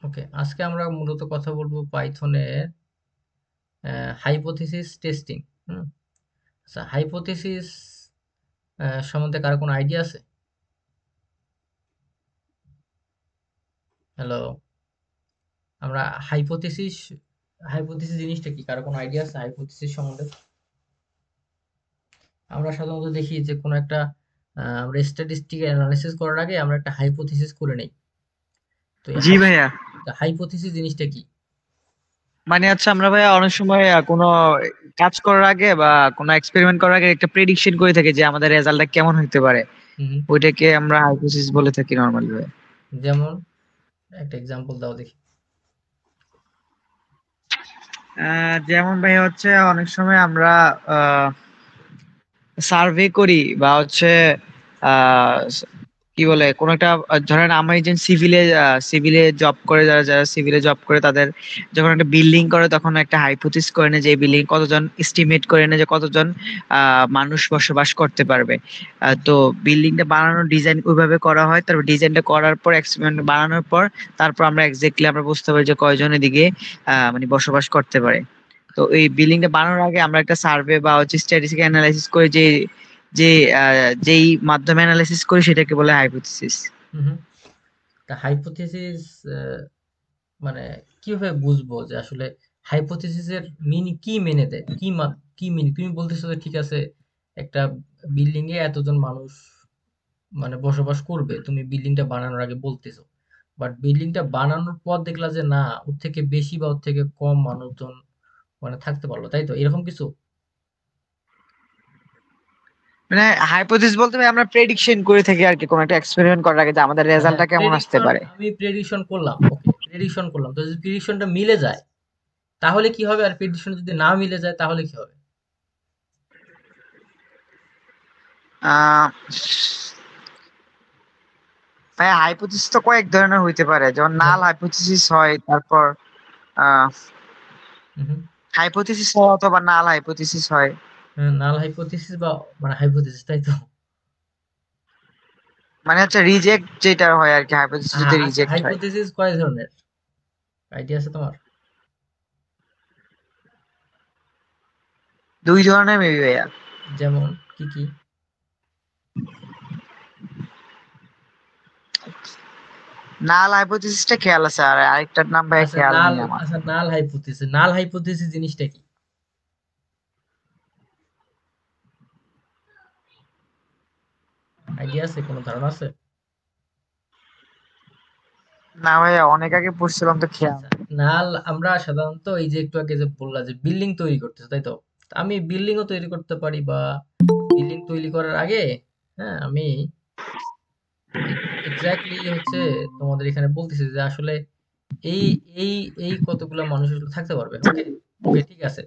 ওকে, আজকে আমরা মূলত কথা বলবো পাইথনের হাইপোথিসিস টেস্টিং। হুম। আচ্ছা, হাইপোথিসিস সম্বন্ধে কারো কোনো আইডিয়া আছে? হ্যালো, আমরা হাইপোথিসিস হাইপোথিসিস জিনিসটা কি, কারো কোনো আইডিয়া আছে হাইপোথিসিস সম্বন্ধে? আমরা সাধারণত দেখি যে কোনো একটা আমরা স্ট্যাটিস্টিক অ্যানালাইসিস করার আগে আমরা একটা হাইপোথিসিস করে নেই। তো এই জি ভাইয়া। হাইপোথিসিস জিনিসটা কি? মানে হচ্ছে আমরা ভাইয়া অনেক সময় কোনো কাজ করার আগে বা কোনো এক্সপেরিমেন্ট করার আগে একটা প্রেডিকশন করে থাকি যে আমাদের রেজাল্টটা কেমন হতে পারে। হুম হুম। ওইটাকে আমরা হাইপোথিসিস বলে থাকি নরমালি ভাই। যেমন একটা এক্সাম্পল দাও দেখি। যেমন ভাই হচ্ছে অনেক সময় আমরা সার্ভে করি বা হচ্ছে আহ কি বলে কোন একটা ধরেন আমি যে সিভিলে জব করে, যারা যারা সিভিলে জব করে তাদের যখন একটা বিল্ডিং করে তখন একটা হাইপোথিস করে না যে এই বিল্ডিং কতজন এস্টিমেট করে না যে কতজন মানুষ বসবাস করতে পারবে। তো বিল্ডিংটা বানানোর ডিজাইন ওইভাবে করা হয়, তারপর ডিজাইনটা করার পর এক্সপেরিমেন্ট বানানোর পর তারপর আমরা এক্স্যাক্টলি আমরা বুঝতে পারি যে কয়জন এদিকে মানে বসবাস করতে পারে। তো এই বিল্ডিংটা বানানোর আগে আমরা একটা সার্ভে বা হচ্ছে স্ট্যাটিস্টিক্যাল অ্যানালাইসিস করে যে যে যেই মাধ্যমে অ্যানালাইসিস করি সেটাকে বলে হাইপোথিসিস। হুম হুম। তা হাইপোথিসিস মানে কিভাবে বুঝবো যে আসলে হাইপোথিসিসের মিনিং কি মেনে দেয়, কি মিনিং? তুমি বলতেছো যে ঠিক আছে, একটা বিল্ডিং এ এতজন মানুষ মানে বসবাস করবে, তুমি বিল্ডিংটা বানানোর আগে বলতেছো, বাট বিল্ডিংটা বানানোর পর দেখলা যে না, ওর থেকে বেশি বা ওর থেকে কম মানুষজন মানে থাকতে পারলো, তাই তো? এরকম কিছু? মানে হাইপোথিসিস বলতে ভাই আমরা প্রেডিকশন করে থাকি আর কি, কোন একটা এক্সপেরিমেন্ট করার আগে যে আমাদের হ্যাঁ, রেজাল্টটা কেমন আসতে প্রেডিকশন, পারে। আমি প্রেডিকশন করলাম, ওকে, প্রেডিকশন করলাম, তো যদি প্রেডিকশনটা মিলে যায় তাহলে কি হবে, আর প্রেডিকশন যদি না মিলে যায় তাহলে কি হবে? আহ ভাই হাইপোথিসিস তো কয়েক ধরনের হইতে পারে, যেমন নাল যেমন? হাইপোথিসিস হয়, তারপর আহ হুম হুম। হাইপোথিসিস হয় অথবা নাল হাইপোথিসিস হয়। নাল হাইপোথিসিস বা মানে হাইপোথিসিস, তাই তো? মানে হচ্ছে রিজেক্ট যেটা হয় আর কি, হাইপোথিসিস যদি আচ্ছা, রিজেক্ট হয়। হাইপোথিসিস কয় ধরনের, আইডিয়া আছে তোমার? দুই ধরনের মেবি ভাইয়া। যেমন কি কি? নাল হাইপোথিসিসটা খেয়াল আছে, আর আরেকটার নাম ভাইয়া আচ্ছা, খেয়াল নাল, নেই আমার। আচ্ছা, নাল হাইপোথিসিস জিনিসটা কি? আইডিয়া আছে, কোনো ধারণা আছে? না ভাইয়া, অনেক আগে পড়ছিলাম তো খেয়াল আচ্ছা, নেই। নাল আমরা সাধারণত এই যে একটু আগে যে বললা যে বিল্ডিং তৈরি করতেছে, তাই তো? তা আমি বিল্ডিংও তৈরি করতে পারি, বা বিল্ডিং তৈরি করার আগে, হ্যাঁ, আমি এক্স্যাক্টলি হচ্ছে তোমাদের এখানে বলতেছি যে আসলে এই এই এই কতগুলা মানুষ আসলে থাকতে পারবে। ওকে, ওকে, ঠিক আছে।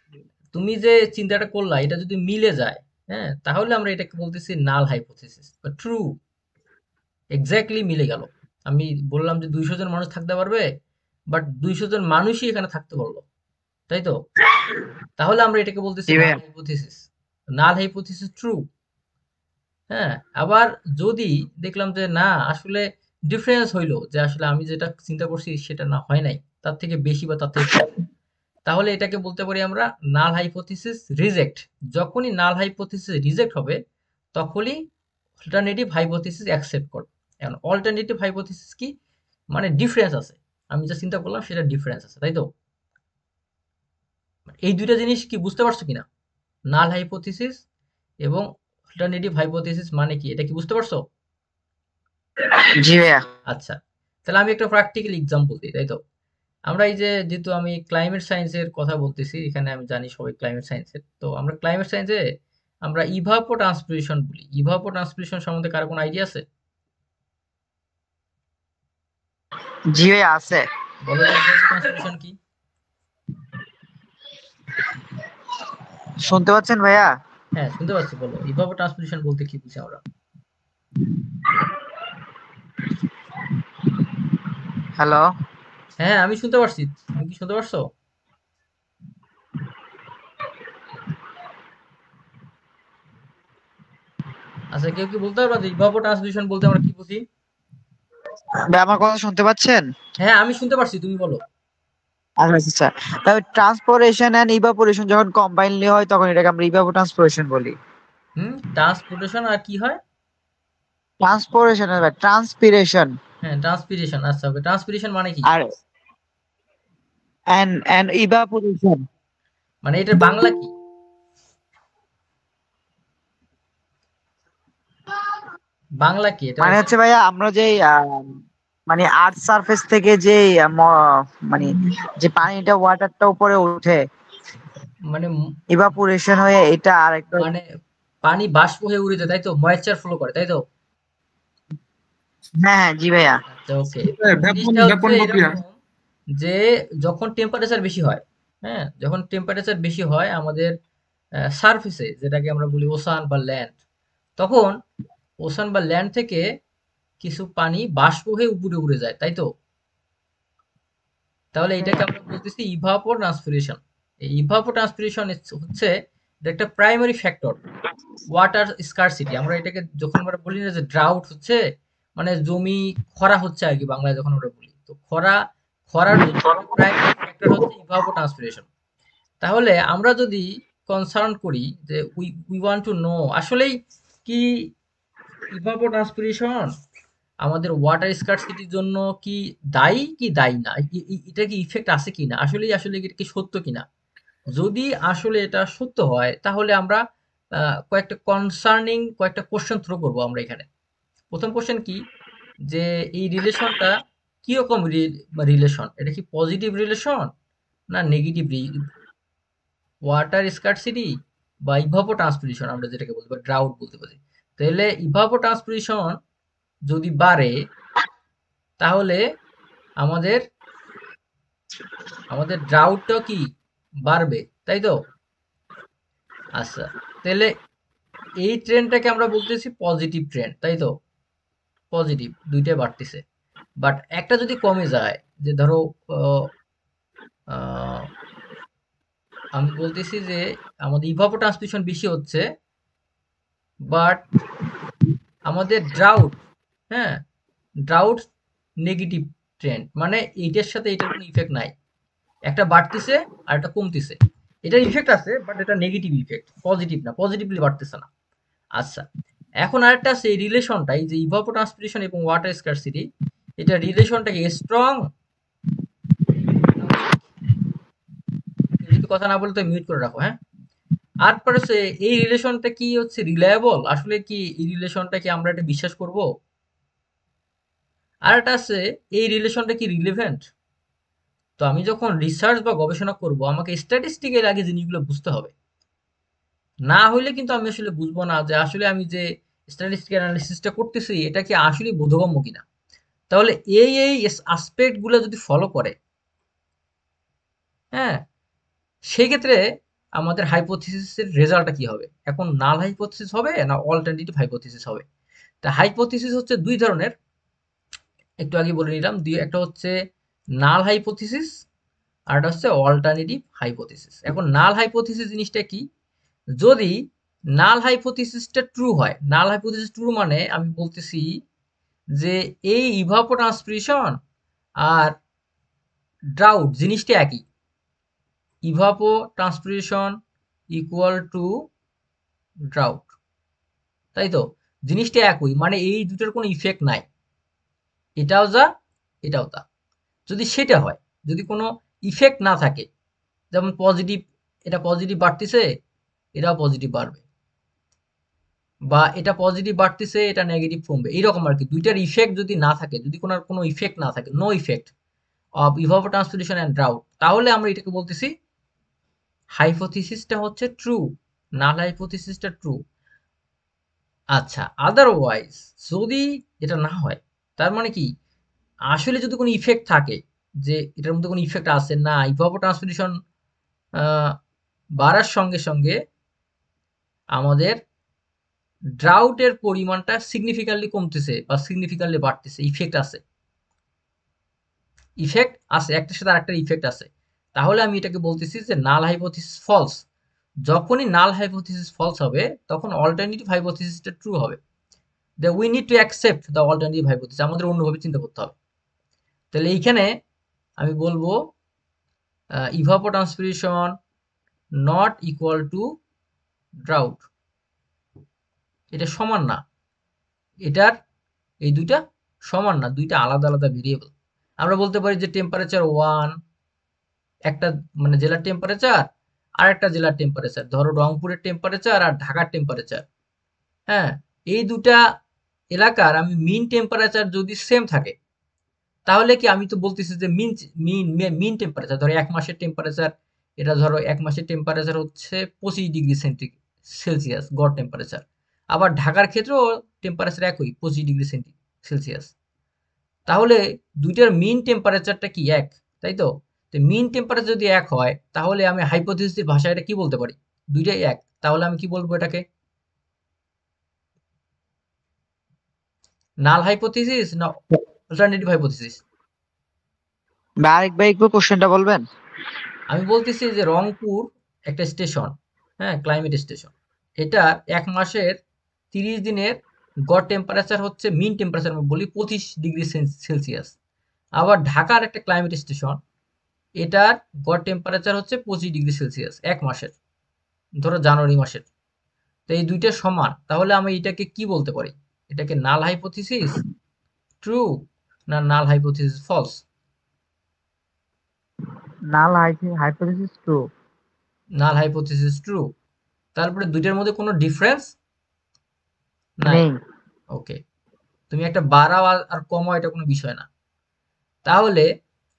যদি তুমি যে চিন্তাটা করলা এটা যদি মিলে যায়, হ্যাঁ, তাহলে আমরা এটাকে বলতেছি নাল হাইপোথিসিস বা ট্রু, এক্স্যাক্টলি মিলে গেল। আমি বললাম যে ২০০ জন মানুষ থাকতে পারবে, বাট ২০০ জন মানুষই এখানে থাকতে পারলো, তাই তো? তাহলে আমরা এটাকে বলতেছি জি নাল ভাইয়া। হাইপোথিসিস। নাল হাইপোথিসিস ট্রু। হ্যাঁ, আবার যদি দেখলাম যে না, আসলে ডিফারেন্স হইলো, যে আসলে আমি যেটা চিন্তা করছি সেটা না, হয় নাই, তার থেকে বেশি বা তার থেকে কম, তাহলে এটাকে বলতে পারি আমরা নাল হাইপোথিসিস রিজেক্ট। যখনই নাল হাইপোথিসিস রিজেক্ট হবে তখনই অল্টারনেটিভ হাইপোথিসিস অ্যাকসেপ্ট করবে। এখন অল্টারনেটিভ হাইপোথিসিস কি, মানে ডিফারেন্স আছে, আমি যা চিন্তা করলাম সেটা ডিফারেন্স আছে, তাই তো? এই দুইটা জিনিস কি বুঝতে পারছো কিনা? নাল হাইপোথিসিস এবং অল্টারনেটিভ হাইপোথিসিস মানে কি, এটা কি বুঝতে পারছো? জি ভাইয়া। আচ্ছা, তাহলে আমি একটা প্র্যাকটিক্যাল এক্সাম্পল দিই, তাই তো? আমরা এই যে যেহেতু আমি ক্লাইমেট সায়েন্সের কথা বলতেছি এখানে, আমি জানি সবাই ক্লাইমেট সায়েন্সের, তো আমরা ক্লাইমেট সায়েন্সে আমরা ইভাপো ট্রান্সপিরেশন বলি। ইভাপো ট্রান্সপিরেশন সম্বন্ধে কারো কোনো আইডিয়া আছে? জি ভাইয়া আছে। বলো তো ইভাপো ট্রান্সপিরেশন কি? শুনতে পাচ্ছেন ভাইয়া? হ্যাঁ, শুনতে পাচ্ছি, বলো ইভাপো ট্রান্সপিরেশন বলতে কি বুঝি আমরা? হ্যালো। হ্যাঁ, আমি শুনতে পারছি, তুমি কি শুনতে পারছো? আচ্ছা, কেউ কি বলতে পারবা যে ইভাপো ট্রান্সপিরেশন বলতে আমরা কি বুঝি? ভাই আমার কথা শুনতে পাচ্ছেন? হ্যাঁ, আমি শুনতে পারছি, তুমি বলো। আচ্ছা আচ্ছা আচ্ছা। তাহলে ট্রান্সপোরেশন এন্ড ইভাপোরেশন যখন কম্বাইনলি হয় তখন এটাকে আমরা ইভাপোট্রান্সপিরেশন বলি। ট্রান্সপোর্টেশন আর কি হয়? ট্রান্সপোরেশন আর ট্রান্সপিরেশন হ্যাঁ, ট্রান্সপিরেশন। আচ্ছা, ওকে, ট্রান্সপিরেশন মানে কি? আর এন্ড ইভাপোরেশন মানে এটার বাংলা কি? বাংলা কি এটা? মানে হচ্ছে ভাইয়া আমরা যে মানে আর্থ সারফেস থেকে যে মানে যে পানিটা ওয়াটারটা উপরে উঠে মানে ইভাপোরেশন হয়ে এটা আরেকটা। মানে পানি বাষ্প হয়ে উড়ে যায়, তাই তো? ময়েশ্চার ফ্লো করে, তাই তো? হ্যাঁ হ্যাঁ জি ভাইয়া। আচ্ছা, ওকে। ভ্যাপন জিনিসটা হচ্ছে ভ্যাপন প্রক্রিয়া। এরকম যে যখন টেম্পারেচার বেশি হয়, হ্যাঁ, যখন টেম্পারেচার বেশি হয় আমাদের সারফেসে, যেটাকে আমরা বলি ওশান বা ল্যান্ড, তখন ওশান বা ল্যান্ড থেকে কিছু পানি বাষ্প হয়ে উপরে উড়ে যায়, তাই তো? তাহলে এটাকে আমরা বলতেছি ইভাপোট্রান্সপিরেশন। এই ইভাপোট্রান্সপিরেশন হচ্ছে এটা একটা প্রাইমারি ফ্যাক্টর ওয়াটার স্কারসিটি। আমরা এটাকে যখন আমরা বলি না যে ড্রাউট হচ্ছে, মানে জমি খরা হচ্ছে আর কি, বাংলায় যখন আমরা বলি, তো খরার জন্য একটা প্রাইমারি ফ্যাক্টর হচ্ছে ইভাপোট্রান্সপিরেশন। তাহলে আমরা যদি কনসার্ন করি যে উই ওয়ান্ট টু নো আসলেই কি ইভাপোট্রান্সপিরেশন আমাদের ওয়াটার স্কার্সিটির জন্য কি দায়ী কি দায়ী না, এটা কি ইফেক্ট আছে কিনা, আসলে এটা কি সত্য কিনা। যদি আসলে এটা সত্য হয় তাহলে আমরা কয়েকটা কোশ্চেন থ্রো করব আমরা এখানে। প্রথম কোশ্চেন কি, যে এই রিলেশনটা কিরকম রিলেশন, এটা কি পজিটিভ রিলেশন না নেগেটিভ? ওয়াটার স্কার্সিটি বা ইভাপো ট্রান্সপিরেশন আমরা যেটাকে বলতে পারি, ড্রাউট বলতে পারি। তাহলে ইভাপো ট্রান্সপিরেশন যদি বাড়ে তাহলে আমাদের আমাদের ড্রাউটটাও কি বাড়বে, তাই তো? আচ্ছা, তাহলে এই ট্রেন্ডটাকে আমরা বলতেছি পজিটিভ ট্রেন্ড, তাই তো? পজিটিভ, দুইটাই বাড়তেছে। বাট একটা যদি কমে যায়, যে ধরো আহ, আহ, আমি বলতেছি যে আমাদের ইভাপো ট্রান্সপিরেশন বেশি হচ্ছে, বাট আমাদের ড্রাউট, হ্যাঁ, ড্রাউট নেগেটিভ ট্রেন্ড, মানে এইটার সাথে এটার কোনো ইফেক্ট নাই। একটা বাড়তিছে আর একটা কমতিছে, এটার ইফেক্ট আছে বাট এটা নেগেটিভ ইফেক্ট, পজিটিভ না, পজিটিভলি বাড়তেছে না। আচ্ছা, এখন আরেকটা আছে এই রিলেশনটা, এই যে ইভাপোট্রান্সপিরেশন এবং ওয়াটার স্কারসিটি, এটা রিলেশনটা কি স্ট্রং না উইক? কেউ যদি কথা না বলে তো মিউট করে রাখো, হ্যাঁ। আর পরে হচ্ছে এই রিলেশনটা কি হচ্ছে রিলায়েবল, আসলে কি এই রিলেশনটা কি আমরা এটা বিশ্বাস করব? আর একটা আছে এই রিলেশনটা কি রিলেভেন্ট। তো আমি যখন রিসার্চ বা গবেষণা করব আমাকে স্ট্যাটিস্টিক্যাল আগে জিনিসগুলো বুঝতে হবে। না হইলে কিন্তু আমি আসলে বুঝবো না যে আসলে আমি যে স্ট্যাটিস্টিক্যাল অ্যানালিসিসটা করতেছি এটা কি আসলে বোধগম্য কিনা। তাহলে এই আসপেক্ট গুলো যদি ফলো করে, হ্যাঁ, সেক্ষেত্রে আমাদের হাইপোথিসিসের রেজাল্টটা কি হবে? এখন নাল হাইপোথিসিস হবে না অল্টারনেটিভ হাইপোথিসিস হবে? তা হাইপোথিসিস হচ্ছে দুই ধরনের, একটু আগে বলে নিলাম। দুই, একটা হচ্ছে নাল হাইপোথিসিস আর একটা হচ্ছে অল্টারনেটিভ হাইপোথিসিস। এখন নাল হাইপোথিসিস জিনিসটা কি? যদি নাল হাইপোথিসিসটা ট্রু হয়, নাল হাইপোথিসিস ট্রু মানে আমি বলতেছি যে এই ইভাপোট্রান্সপিরেশন আর ড্রাউট জিনিসটা একই। ইভাপোট্রান্সপিরেশন ইকুয়াল টু ড্রাউট, তাই তো? জিনিসটা একই, মানে এই দুটোর কোনো ইফেক্ট নাই, এটাও যা এটাও তা। যদি সেটা হয়, যদি কোনো ইফেক্ট না থাকে, যেমন পজিটিভ, এটা পজিটিভ বাড়তিছে, এটাও পজিটিভ বাড়বে, বা এটা পজিটিভ বাড়তিছে এটা নেগেটিভ কমবে, এইরকম আর কি। দুইটার ইফেক্ট যদি না থাকে, যদি কোনো ইফেক্ট না থাকে, no effect of evapotranspiration and drought, তাহলে আমরা এটাকে বলতেছি হাইপোথিসিসটা হচ্ছে ট্রু, নাল হাইপোথিসিসটা ট্রু। আচ্ছা, আদারওয়াইজ যদি এটা না হয়, তার মানে কি আসলে যদি কোনো ইফেক্ট থাকে, যে এটার মধ্যে কোনো ইফেক্ট আছে না, ইভাপোট্রান্সপিরেশন বাড়ার সঙ্গে সঙ্গে আমাদের ড্রাউটের পরিমাণটা সিগনিফিক্যান্টলি কমতেছে বা সিগনিফিক্যান্টলি বাড়তেছে, ইফেক্ট আছে, ইফেক্ট আছে, একটার সাথে আরেকটার ইফেক্ট আছে, তাহলে আমি এটাকে বলতেছি যে নাল হাইপোথিসিস ফলস। যখনই নাল হাইপোথিসিস ফলস হবে তখন অল্টারনেটিভ হাইপোথিসিসটা ট্রু হবে। We need to accept the alternative hypothesis, আমাদের অন্যভাবে চিন্তা করতে হবে। তাহলে এইখানে আমি বলবো ইভাপোট্রান্সপিরেশন নট ইকুয়াল টু ড্রাউট, এটা সমান না। এটার এই দুইটা সমান না, দুইটা আলাদা আলাদা ভেরিয়েবল। আমরা বলতে পারি যে টেম্পারেচার ওয়ান একটা মানে জেলার টেম্পারেচার আর একটা জেলার টেম্পারেচার, ধরো রংপুরের টেম্পারেচার আর ঢাকার টেম্পারেচার, হ্যাঁ, এই দুটা এলাকার আমি মিন টেম্পারেচার যদি সেম থাকে, তাহলে কি আমি তো বলতেছি যে মিন মিন মিন টেম্পারেচার ধরো এক মাসের টেম্পারেচার, এটা ধরো এক মাসের টেম্পারেচার হচ্ছে 25 ডিগ্রি সেলসিয়াস গড় টেম্পারেচার। আবার ঢাকার ক্ষেত্রেও টেম্পারেচার একই 25 ডিগ্রি সেলসিয়াস। তাহলে দুইটার মিন টেম্পারেচারটা কি এক, তাই তো? তো মিন টেম্পারেচার যদি এক হয়, তাহলে আমি হাইপোথিসিসের ভাষায় এটা কি বলতে পারি? দুইটাই এক। তাহলে আমি কি বলবো এটাকে? নাল হাইপোথিসিস না অল্টারনেটিভ হাইপোথিসিস? বা আরেকবার একটু কোশ্চেনটা বলবেন? আমি বলতেছি যে রংপুর একটা স্টেশন, হ্যাঁ, ক্লাইমেট স্টেশন। এটা এক মাসের 30 দিনের গড় টেম্পারেচার হচ্ছে মিন টেম্পারেচার আমি বলি 25 ডিগ্রি সেলসিয়াস। আবার ঢাকার একটা ক্লাইমেট স্টেশন, এটার গড় টেম্পারেচার হচ্ছে 25 ডিগ্রি সেলসিয়াস এক মাসের, ধরো জানুয়ারি মাসের। তো এই দুইটা সমান, তাহলে আমি এটাকে কি বলতে পারি? এটাকে নাল হাইপোথিসিস ট্রু না null hypothesis false? Null hypothesis true. Null hypothesis true. তারপরে দুইটার মধ্যে কোনো ডিফারেন্স নাই। নেই। ওকে, তুমি একটা বাড়াও আর কমাও, এটা কোনো বিষয় না। তাহলে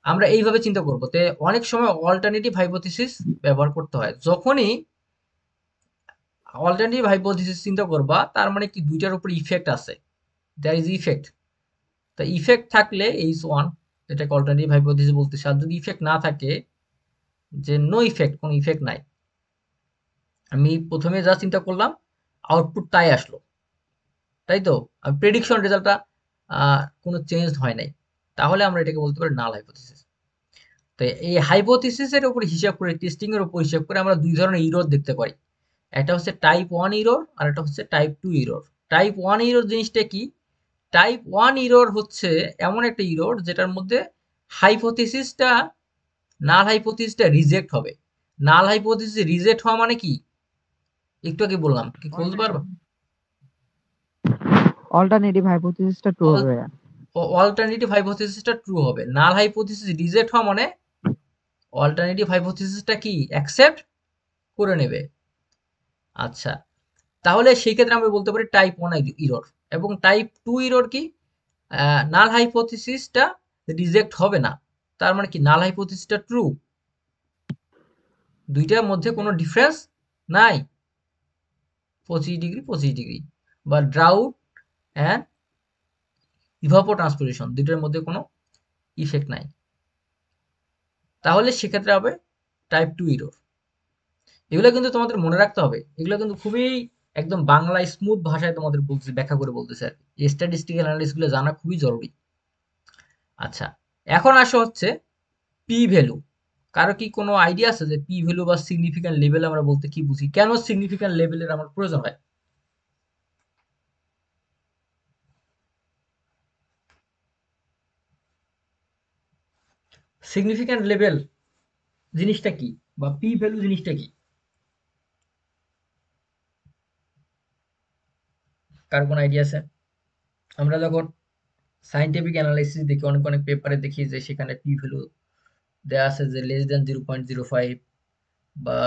আমরা এইভাবে চিন্তা করবো, তে অনেক সময় অল্টারনেটিভ হাইপোথিসিস ব্যবহার করতে হয় যখনই অল্টারনেটিভ হাইপোথিসিস চিন্তা করবা, তার মানে কি দুইটার উপর ইফেক্ট আছে, দ্যার ইজ ইফেক্ট। তা ইফেক্ট থাকলে এইচ ওয়ান, এটাকে অল্টারনেটিভ হাইপোথিসিস বলতেছে। আর যদি ইফেক্ট না থাকে, যে নো ইফেক্ট, কোনো ইফেক্ট নাই, আমি প্রথমে যা চিন্তা করলাম আউটপুট তাই আসলো, তাই তো? আর প্রেডিকশন রেজাল্টটা কোনো চেঞ্জ হয় নাই, তাহলে আমরা এটাকে বলতে পারি নাল হাইপোথিসিস। তো এই হাইপোথিসিসের উপর হিসাব করে, টেস্টিং এর উপর হিসাব করে আমরা দুই ধরনের ইরর দেখতে পারি। একটা হচ্ছে টাইপ ওয়ান ইরর আর একটা হচ্ছে type two error. Type one error জিনিসটা কি? টাইপ ওয়ান ইরর হচ্ছে এমন একটা ইরর যেটার মধ্যে হাইপোথিসিসটা নাল হাইপোথিসিসটা রিজেক্ট হবে। নাল হাইপোথিসিস রিজেক্ট হওয়া মানে কি? একটু আগে বললাম, কি বলতে পারবা? অল্টারনেটিভ হাইপোথিসিসটা ট্রু হবে ভাইয়া। অল্টারনেটিভ হাইপোথিসিসটা ট্রু হবে। নাল হাইপোথিসিস রিজেক্ট হওয়া মানে অল্টারনেটিভ হাইপোথিসিসটা কি অ্যাকসেপ্ট করে নেবে। আচ্ছা, তাহলে সেই ক্ষেত্রে আমরা বলতে পারি টাইপ ওয়ান ইরর। এবং টাইপ টু ইরর কি? নাল হাইপোথিসিসটা রিজেক্ট হবে না, তার মানে কি নাল হাইপোথিসিসটা ট্রু, দুইটার মধ্যে কোনো ডিফারেন্স নাই, 25 ডিগ্রি বা ড্রাউট অ্যান্ড ইভাপোট্রান্সপিরেশন দুইটার মধ্যে কোনো ইফেক্ট নাই, তাহলে সেক্ষেত্রে হবে টাইপ টু ইরর। এগুলো কিন্তু তোমাদের মনে রাখতে হবে, এগুলো কিন্তু খুবই একদম বাংলায় স্মুথ ভাষায় তোমাদের বলছে, ব্যাখ্যা করে বলতেছে আর কি। স্ট্যাটিস্টিক্যাল অ্যানালিসিস গুলো জানা খুবই জরুরি। আচ্ছা, এখন আসা হচ্ছে পি ভ্যালু। কারো কি কোনো আইডিয়া আছে যে পি ভ্যালু বা সিগনিফিক্যান্ট লেভেল আমরা বলতে কি বুঝি? কেন সিগনিফিক্যান্ট লেভেলের আমার প্রয়োজন হয়? সিগনিফিক্যান্ট লেভেল জিনিসটা কি, বা পি ভ্যালু জিনিসটা কি? কার কোনো আইডিয়া আছে? আমরা যখন সায়েন্টিফিক অ্যানালাইসিস দেখি, অনেক অনেক পেপারে দেখি যে সেখানে পি ভ্যালু দেওয়া আছে যে লেস দেন 0.05, বা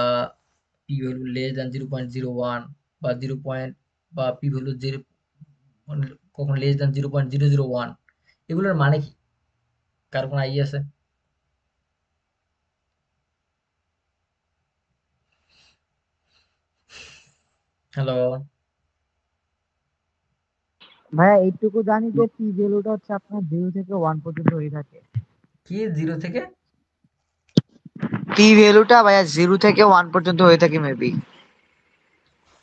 পি ভ্যালু লেস দেন 0.01, বা 0. বা পি ভ্যালু 0 মানে কখনো লেস দেন 0.001, এগুলোর মানে কি? কার কোনো আইডিয়া আছে? হ্যালো? ভাইয়া এইটুকু জানি যে পি ভ্যালুটা হচ্ছে আপনার 0 থেকে 1 পর্যন্ত হয়ে থাকে। কি জিরো থেকে? পি ভ্যালুটা ভাইয়া 0 থেকে 1 পর্যন্ত হয়ে থাকে মেবি।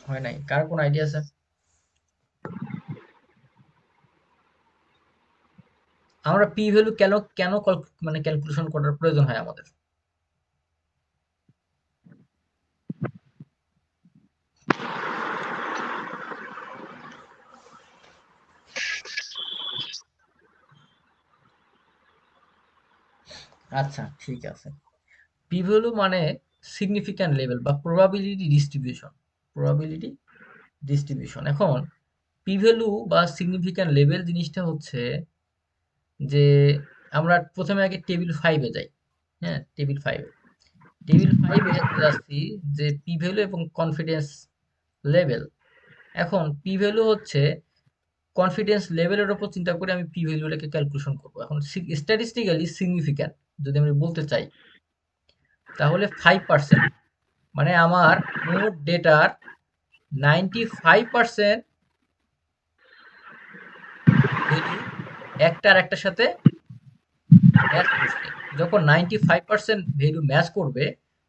হয় নাই, কার কোনো আইডিয়া আছে? আমরা পি ভ্যালু কেন কেন মানে ক্যালকুলেশন করার প্রয়োজন হয় আমাদের? আচ্ছা, ঠিক আছে। পি ভ্যালু মানে সিগনিফিক্যান্ট লেভেল বা প্রবাবিলিটি ডিস্ট্রিবিউশন। Probability distribution. এখন পি ভ্যালু বা সিগনিফিক্যান্ট লেভেল জিনিসটা হচ্ছে যে আমরা প্রথমে আগে টেবিল 5 এ যাই। হ্যাঁ? টেবিল 5 এ। টেবিল 5 এ যাচ্ছি যে পি ভ্যালু এবং কনফিডেন্স লেভেল। এখন পি ভ্যালু হচ্ছে কনফিডেন্স লেভেলের উপর চিন্তা করে আমি পি ভ্যালুটাকে ক্যালকুলেশন করব। এখন স্ট্যাটিস্টিক্যালি সিগনিফিক্যান্ট যদি আমি বলতে চাই তাহলে 5%, মানে আমার মোট ডেটার 95% ভ্যালু একটা আরেকটার সাথে ম্যাচ করছে। যখন 95% ভ্যালু ম্যাচ করবে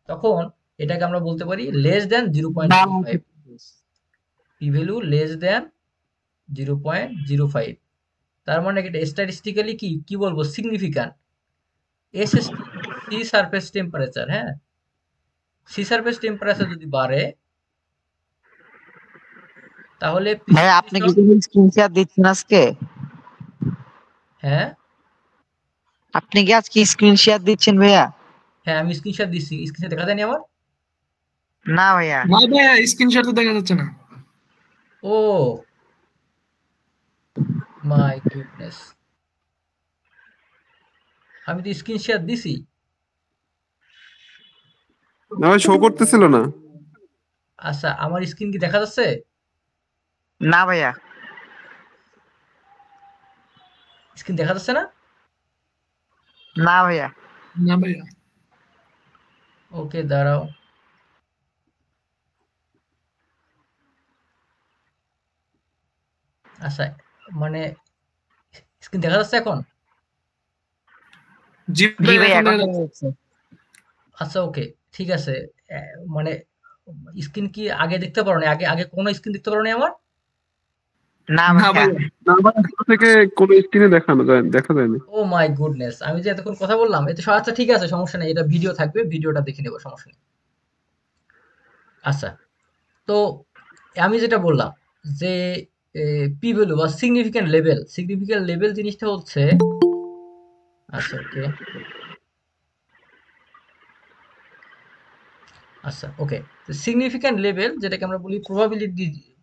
তখন এটাকে আমরা বলতে পারি less than 0.05। P value less than 0.05। তার মানে এটা স্ট্যাটিস্টিক্যালি কি বলবো, significant. SST, sea surface temperature, হ্যাঁ, সি সারফেস টেম্পারেচার যদি বাড়ে তাহলে ভাই আপনি কি প্রিসিপিটেশন। কোনো স্ক্রিনশট দিচ্ছেন আজকে? হ্যাঁ, আপনি কি আজকে স্ক্রিনশট দিচ্ছেন ভাইয়া? হ্যাঁ, আমি স্ক্রিনশট দিচ্ছি। স্ক্রিনশট দেখা যায়নি আমার? না ভাইয়া। না ভাইয়া, স্ক্রিনশট তো দেখা যাচ্ছে না। ও মাই গুডনেস, আমি তো স্ক্রিনশট দিছি। না ভাই, শো করতেছিল না। আচ্ছা, আমার স্ক্রিন কি দেখা যাচ্ছে? না ভাইয়া। স্ক্রিন দেখা যাচ্ছে না? না ভাইয়া। না ভাইয়া। ওকে, দাঁড়াও। আচ্ছা, মানে স্ক্রিন দেখা যাচ্ছে এখন? জি জি ভাই, ভাইয়া এখন এখন দেখা দেখা যাচ্ছে। যাচ্ছে। আচ্ছা, ওকে, ঠিক আছে। মানে স্ক্রিন কি আগে দেখতে পারো না? আগে আগে কোনো স্ক্রিন দেখতে পারো না আমার? না না ভাইয়া। ভাইয়া। না ভাই, শুরু থেকে কোনো স্ক্রিনে দেখা যায়নি। ও মাই গুডনেস, আমি যে এতক্ষণ কথা বললাম এতে আচ্ছা, ঠিক আছে, সমস্যা নেই, এটা ভিডিও থাকবে, ভিডিওটা দেখে নেবো, সমস্যা নেই। আচ্ছা, তো আমি যেটা বললাম যে পি ভ্যালু বা সিগনিফিক্যান্ট লেভেল জিনিসটা হচ্ছে, আচ্ছা, ওকে, আচ্ছা, ওকে, সিগনিফিক্যান্ট লেভেল যেটাকে আমরা বলি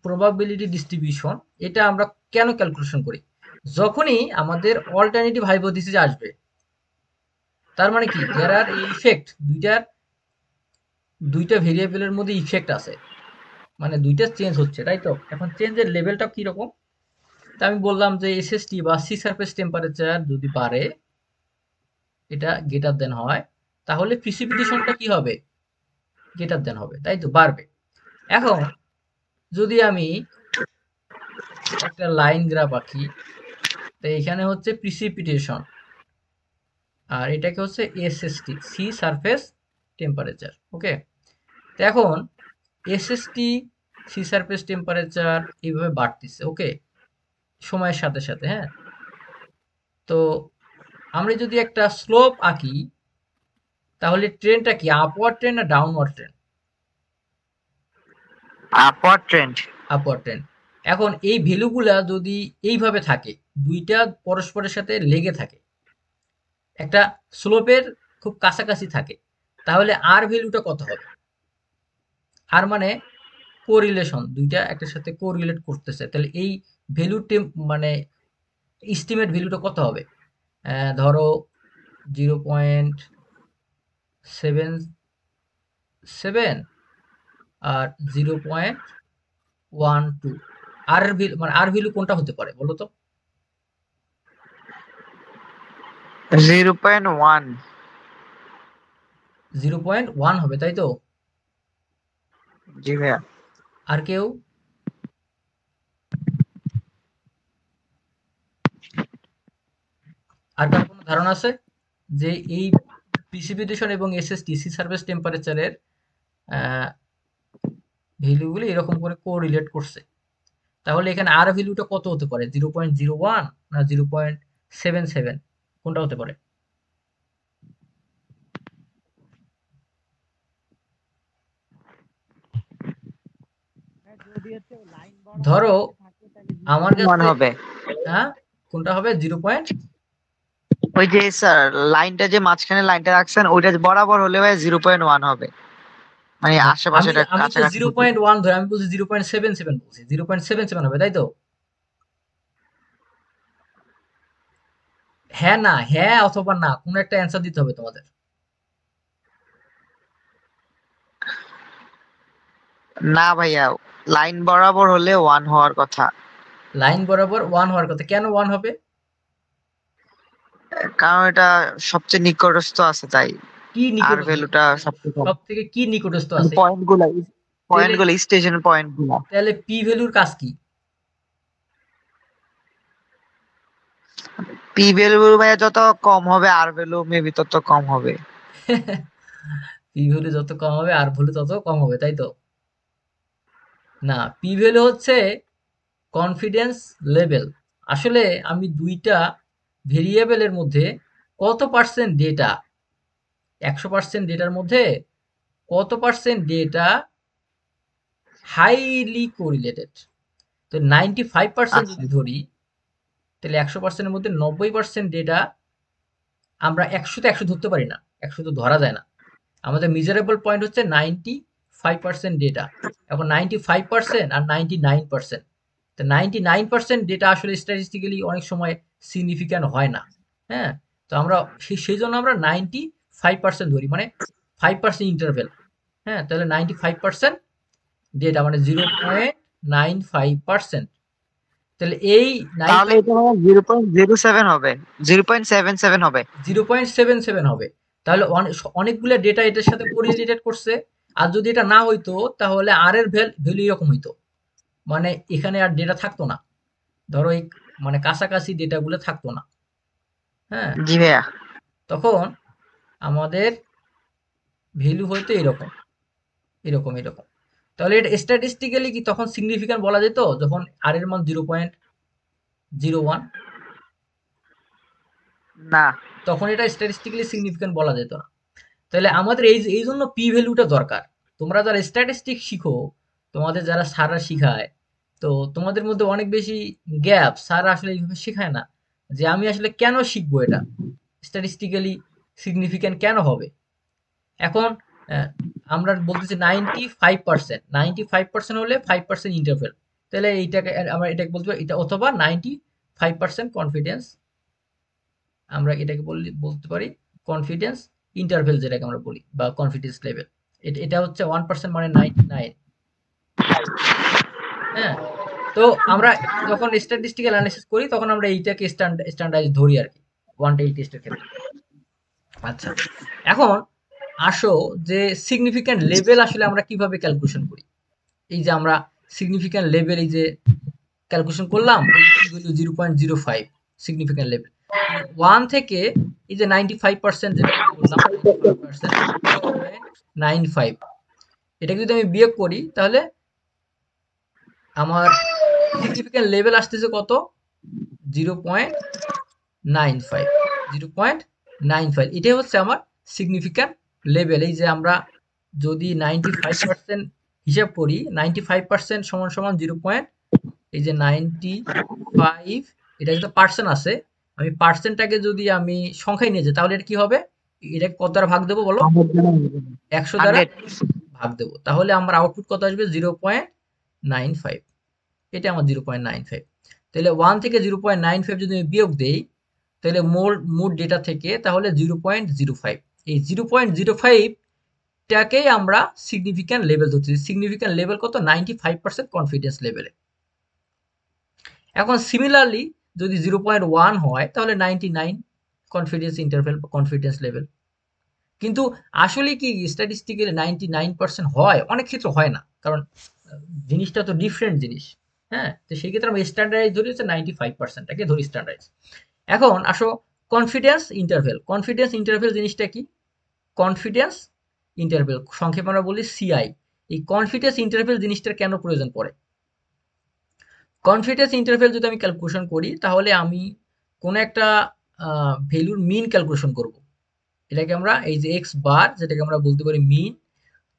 প্রবাবিলিটি ডিস্ট্রিবিউশন, এটা আমরা কেন ক্যালকুলেশন করি? যখনই আমাদের অল্টারনেটিভ হাইপোথিসিস আসবে, তার মানে কি দেয়ার আর ইফেক্ট, দুইটা ভেরিয়েবলের মধ্যে ইফেক্ট আছে, মানে দুইটা চেঞ্জ হচ্ছে, তাই তো? এখন চেঞ্জের লেভেলটা কিরকম? তা আমি বললাম যে এসএসটি বা সি সারফেস টেম্পারেচার যদি বাড়ে, এটা গ্রেটার দেন হয়, তাহলে প্রিসিপিটেশনটা কি হবে? গ্রেটার দেন হবে, তাই তো, বাড়বে। এখন যদি আমি একটা লাইন গ্রাফ আঁকি, তো এখানে হচ্ছে প্রিসিপিটেশন আর এটাকে হচ্ছে এসএসটি, সি সারফেস টেম্পারেচার, ওকে। তো এখন এসএসটি, সি সারফেস টেম্পারেচার এইভাবে বাড়তেছে, ওকে, সময়ের সাথে সাথে, হ্যাঁ। তো আমরা যদি একটা স্লোপ আঁকি তাহলে ট্রেনটা কি আপওয়ার্ড ট্রেন না downward train? Upward trend. Upward train. এখন এই ভ্যালুগুলা যদি এইভাবে থাকে, দুইটা পরস্পরের সাথে লেগে থাকে, একটা স্লোপের খুব কাছাকাছি থাকে, তাহলে আর ভ্যালুটা কত হবে? আর মানে কোরিলেশন, দুইটা একটার সাথে কোরিলেট করতেছে, তাহলে এই ভ্যালু মানে এস্টিমেট ভ্যালুটা কত হবে? ধরো 0.77 আর 0.12। আর ভ্যালু মানে আর ভ্যালু কোনটা হতে পারে বলো তো? 0.1। 0.1 হবে, তাই তো? জি ভাইয়া। আর কেউ? আর কার কোনো ধারণা আছে যে এই প্রিসিপিটেশন এবং এসএসটি, সি সারফেস টেম্পারেচারের ভ্যালুগুলো এরকম করে কোরিলেট করছে? তাহলে এখানে আর ভ্যালুটা কত হতে পারে? 0.01 না 0.77, কোনটা হতে পারে? ধরো আমার মান কাছে, হবে। হ্যাঁ, কোনটা হবে? 0. ওই যে স্যার লাইনটা যে মাঝখানে লাইনটা রাখছেন ওইটা বরাবর হলে ভাই 0.1 হবে, মানে আশেপাশে আমি এটা আমি তো কাছাকাছি জিরো হতে পয়েন্ট ওয়ান ধরে আমি বলছি 0.77 বলছি, 0.77 হবে তাই তো? হ্যাঁ না হ্যাঁ অথবা না, কোন একটা অ্যান্সার দিতে হবে তোমাদের। না ভাইয়া, লাইন বরাবর হলে 1 হওয়ার কথা। লাইন বরাবর ওয়ান হওয়ার কথা, কেন ওয়ান হবে? কারণ এটা সবচেয়ে নিকটস্থ আছে তাই। কি আর নিকটস্থ? ভ্যালুটা সবচেয়ে কম। সব থেকে কি নিকটস্থ মানে আছে? পয়েন্ট তাহলে গুলো স্টেশন পয়েন্ট গুলা। তাহলে পি ভ্যালুর কাজ কি? পি ভ্যালু ভাইয়া যত কম হবে আর ভ্যালু মেবি তত কম হবে। পি ভ্যালু যত কম হবে আর ভ্যালু তত কম হবে তাই তো? না, পি ভ্যালু হচ্ছে কনফিডেন্স লেভেল। আসলে আমি দুইটা ভেরিয়েবলের মধ্যে কত পার্সেন্ট ডেটা, 100% ডেটার মধ্যে কত পার্সেন্ট ডেটা হাইলি কোরিলেটেড। তো 95% আচ্ছা যদি ধরি, তাহলে 100%-এর মধ্যে 90% ডেটা আমরা 100 তে 100 ধরতে পারি না। 100 তো ধরা যায় না। আমাদের মেজারেবল পয়েন্ট হচ্ছে 95% ডেটা। এখন 95% আর 99%। তো 99% ডেটা আসলে স্ট্যাটিস্টিক্যালি অনেক সময় সিগনিফিক্যান্ট হয় না। হ্যাঁ? তো আমরা সেইজন্য আমরা 95% ধরি, মানে 5% ইন্টারভ্যাল। হ্যাঁ? তাহলে 95% ডেটা মানে 0.95%। তাহলে এই তাহলে এটা ভাইয়া 0.07 হবে, 0.77 হবে। 0.77 হবে। তাহলে অনেকগুলো ডেটা এটার সাথে কোরিলেটেড করছে। আর যদি এটা না হইতো তাহলে আর এর ভ্যালু এরকম হইতো। মানে এখানে আর ডেটা থাকতো না। ধরো এই মানে কাছাকাছি ডেটাগুলো থাকতো না। হ্যাঁ? জি ভাইয়া। তখন আমাদের ভ্যালু হইতো এরকম, এরকম, এরকম। তাহলে এটা স্ট্যাটিস্টিক্যালি কি তখন সিগনিফিক্যান্ট বলা যেত যখন আর এর মান 0.01? না। তখন এটা স্ট্যাটিস্টিক্যালি সিগনিফিক্যান্ট বলা যেত না। তাহলে আমাদের এই জন্য পি ভ্যালুটা দরকার। তোমরা যারা স্ট্যাটিস্টিক্স শিখো, তোমাদের যারা স্যাররা শিখায়, তো তোমাদের মধ্যে অনেক বেশি গ্যাপ, স্যাররা আসলে এইভাবে শেখায় না যে আমি আসলে কেন শিখবো এটা, স্ট্যাটিস্টিক্যালি সিগনিফিক্যান্ট কেন হবে। এখন আমরা বলতেছি 95% হলে 5% ইন্টারভেল। তাহলে এইটাকে আমরা এটাকে বলতে পারি এটা, অথবা 95% কনফিডেন্স, আমরা এটাকে বলতে পারি কনফিডেন্স ইন্টারভেল যেটাকে আমরা বলি, বা কনফিডেন্স লেভেল। এটা হচ্ছে 1% মানে 99। হ্যাঁ? তো আমরা যখন স্ট্যাটিস্টিক্যাল অ্যানালিসিস করি তখন আমরা এইটাকে স্ট্যান্ডার্ডাইজ ধরি আরকি, ওয়ান টেইল টেস্টের ক্ষেত্রে। আচ্ছা, এখন আসো যে সিগনিফিক্যান্ট লেভেল আসলে আমরা কিভাবে ক্যালকুলেশন করি। এই যে আমরা সিগনিফিক্যান্ট লেভেল এই যে ক্যালকুলেশন করলাম, এই যে p ভ্যালু 0.05 সিগনিফিক্যান্ট লেভেল। 1 থেকে এই যে 95% যেটা আমরা বললাম, 95% 0.95, এটাকে যদি আমি বিয়োগ করি তাহলে আমার সিগনিফিক্যান্ট লেভেল আসতেছে কত? 0.95, 0.95, এটাই হচ্ছে আমার সিগনিফিক্যান্ট লেভেল। এই যে আমরা যদি 95% হিসাব করি, 95% সমান সমান 0. এই যে 95, এটা যেহেতু পার্সেন্ট আছে, আমি পার্সেন্টটাকে যদি আমি সংখ্যায় নিয়ে যাই তাহলে এটা কি হবে? এটাকে কত দ্বারা ভাগ দেবো বলো? 100 দ্বারা 100। ভাগ দেবো। তাহলে আমার আউটপুট কত আসবে? 0.95। এটা আমার 0.95। তাহলে 1 থেকে 0.95 যদি আমি বিয়োগ দেই, তাহলে মোট ডেটা থেকে তাহলে 0.05। এই 0.05 টাকেই আমরা সিগনিফিক্যান্ট লেভেল ধরছি। সিগনিফিক্যান্ট লেভেল কত? 95% কনফিডেন্স লেভেলে। এখন সিমিলারলি যদি 0.1 হয় তাহলে 99 কনফিডেন্স ইন্টারভ্যাল বা কনফিডেন্স লেভেল। কিন্তু আসলে কি স্ট্যাটিস্টিক্যালি 99% হয়? অনেক ক্ষেত্রে হয় না। কারণ জিনিসটা তো ডিফারেন্ট জিনিস। হ্যাঁ? তো সেই ক্ষেত্রে আমরা স্ট্যান্ডার্ডাইজ ধরি হচ্ছে 95% টাকে ধরি স্ট্যান্ডার্ডাইজ। এখন আসো কনফিডেন্স ইন্টারভ্যাল। কনফিডেন্স ইন্টারভ্যাল জিনিসটা কি? কনফিডেন্স ইন্টারভ্যাল সংক্ষেপে আমরা বলি সিআই। এই কনফিডেন্স ইন্টারভ্যাল জিনিসটার কেন প্রয়োজন পড়ে? কনফিডেন্স ইন্টারভ্যাল যদি আমি ক্যালকুলেশন করি তাহলে আমি কোন একটা ভ্যালুর মিন ক্যালকুলেশন করব। এটাকে আমরা এই যে এক্স বার যেটাকে আমরা বলতে পারি মিন,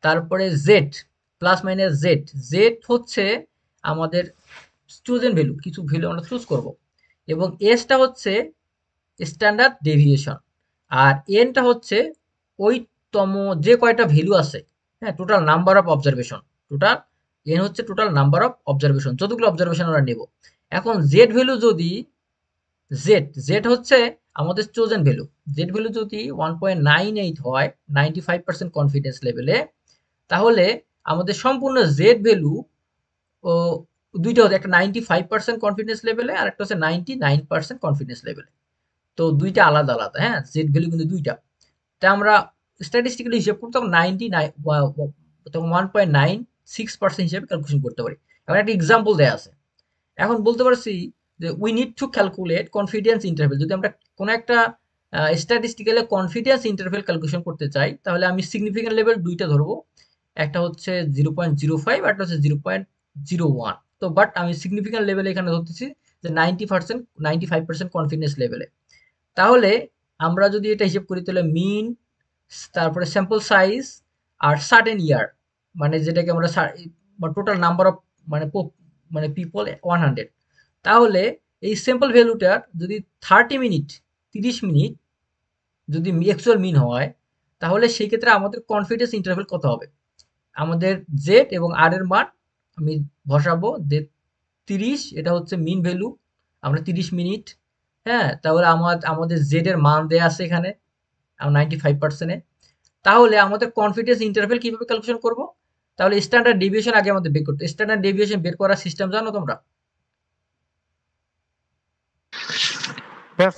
তারপরে Z plus minus Z. Z হচ্ছে আমাদের চুজেন ভ্যালু, কিছু ভ্যালু আমরা চুজ করব, এবং এসটা হচ্ছে স্ট্যান্ডার্ড ডেভিয়েশন, আর এনটা হচ্ছে ওইতম যে কয়টা ভ্যালু আছে, হ্যাঁ, total number of observation. Total N হচ্ছে টোটাল নাম্বার অফ অবজারভেশন, যতগুলো অবজারভেশন আমরা নেব। এখন জেড ভ্যালু যদি জেড জেড হচ্ছে আমাদের চোজেন ভ্যালু, জেড ভ্যালু যদি 1.98 হয় 95% কনফিডেন্স লেভেলে, তাহলে আমাদের সম্পূর্ণ জেড ভ্যালু ও দুইটা হচ্ছে, একটা 95% কনফিডেন্স লেভেলে আর একটা হচ্ছে 99% কনফিডেন্স লেভেলে। তো দুইটা আলাদা আলাদা, হ্যাঁ, জেড ভ্যালু কিন্তু দুইটা। তা আমরা স্ট্যাটিস্টিক্যালি হিসাব করতে তখন 99 তখন 1.96% হিসেবে ক্যালকুলেশন করতে পারি। এবার একটা এক্সাম্পল দেয়া আছে। এখন বলতে পারছি যে we need to calculate confidence interval. যদি আমরা কোনো একটা স্ট্যাটিস্টিক্যালি কনফিডেন্স ইন্টারভ্যাল ক্যালকুলেশন করতে চাই, তাহলে আমি সিগনিফিকেন্ট লেভেল দুইটা ধরবো, একটা হচ্ছে 0.05 আর একটা হচ্ছে 0.01। তো বাট আমি সিগনিফিকেন্ট লেভেলে এখানে ধরতেছি যে 95% কনফিডেন্স লেভেলে। তাহলে আমরা যদি এটা হিসেব করি তাহলে মিন, তারপরে স্যাম্পল সাইজ আর সার্টেন ইয়ার, মানে যেটাকে আমরা টোটাল নাম্বার অফ মানে মানে পিপল 100, তাহলে এই স্যাম্পল ভ্যালুটার যদি 30 মিনিট যদি অ্যাকচুয়াল মিন হয়, তাহলে সেই ক্ষেত্রে আমাদের কনফিডেন্স ইন্টারভ্যাল কত হবে? আমাদের জেড এবং আর এর মান আমি বসাবো যে 30, এটা হচ্ছে মিন ভ্যালু, আমরা 30 মিনিট, হ্যাঁ, তাহলে আমাদের জেড এর মান দেয়া আছে এখানে 95%-এ। তাহলে আমাদের কনফিডেন্স ইন্টারভ্যাল কিভাবে ক্যালকুলেশন করব? তাহলে স্ট্যান্ডার্ড ডেভিয়েশন আগে আমাদের বের করতে। স্ট্যান্ডার্ড ডেভিয়েশন বের করার সিস্টেম জানো তোমরা?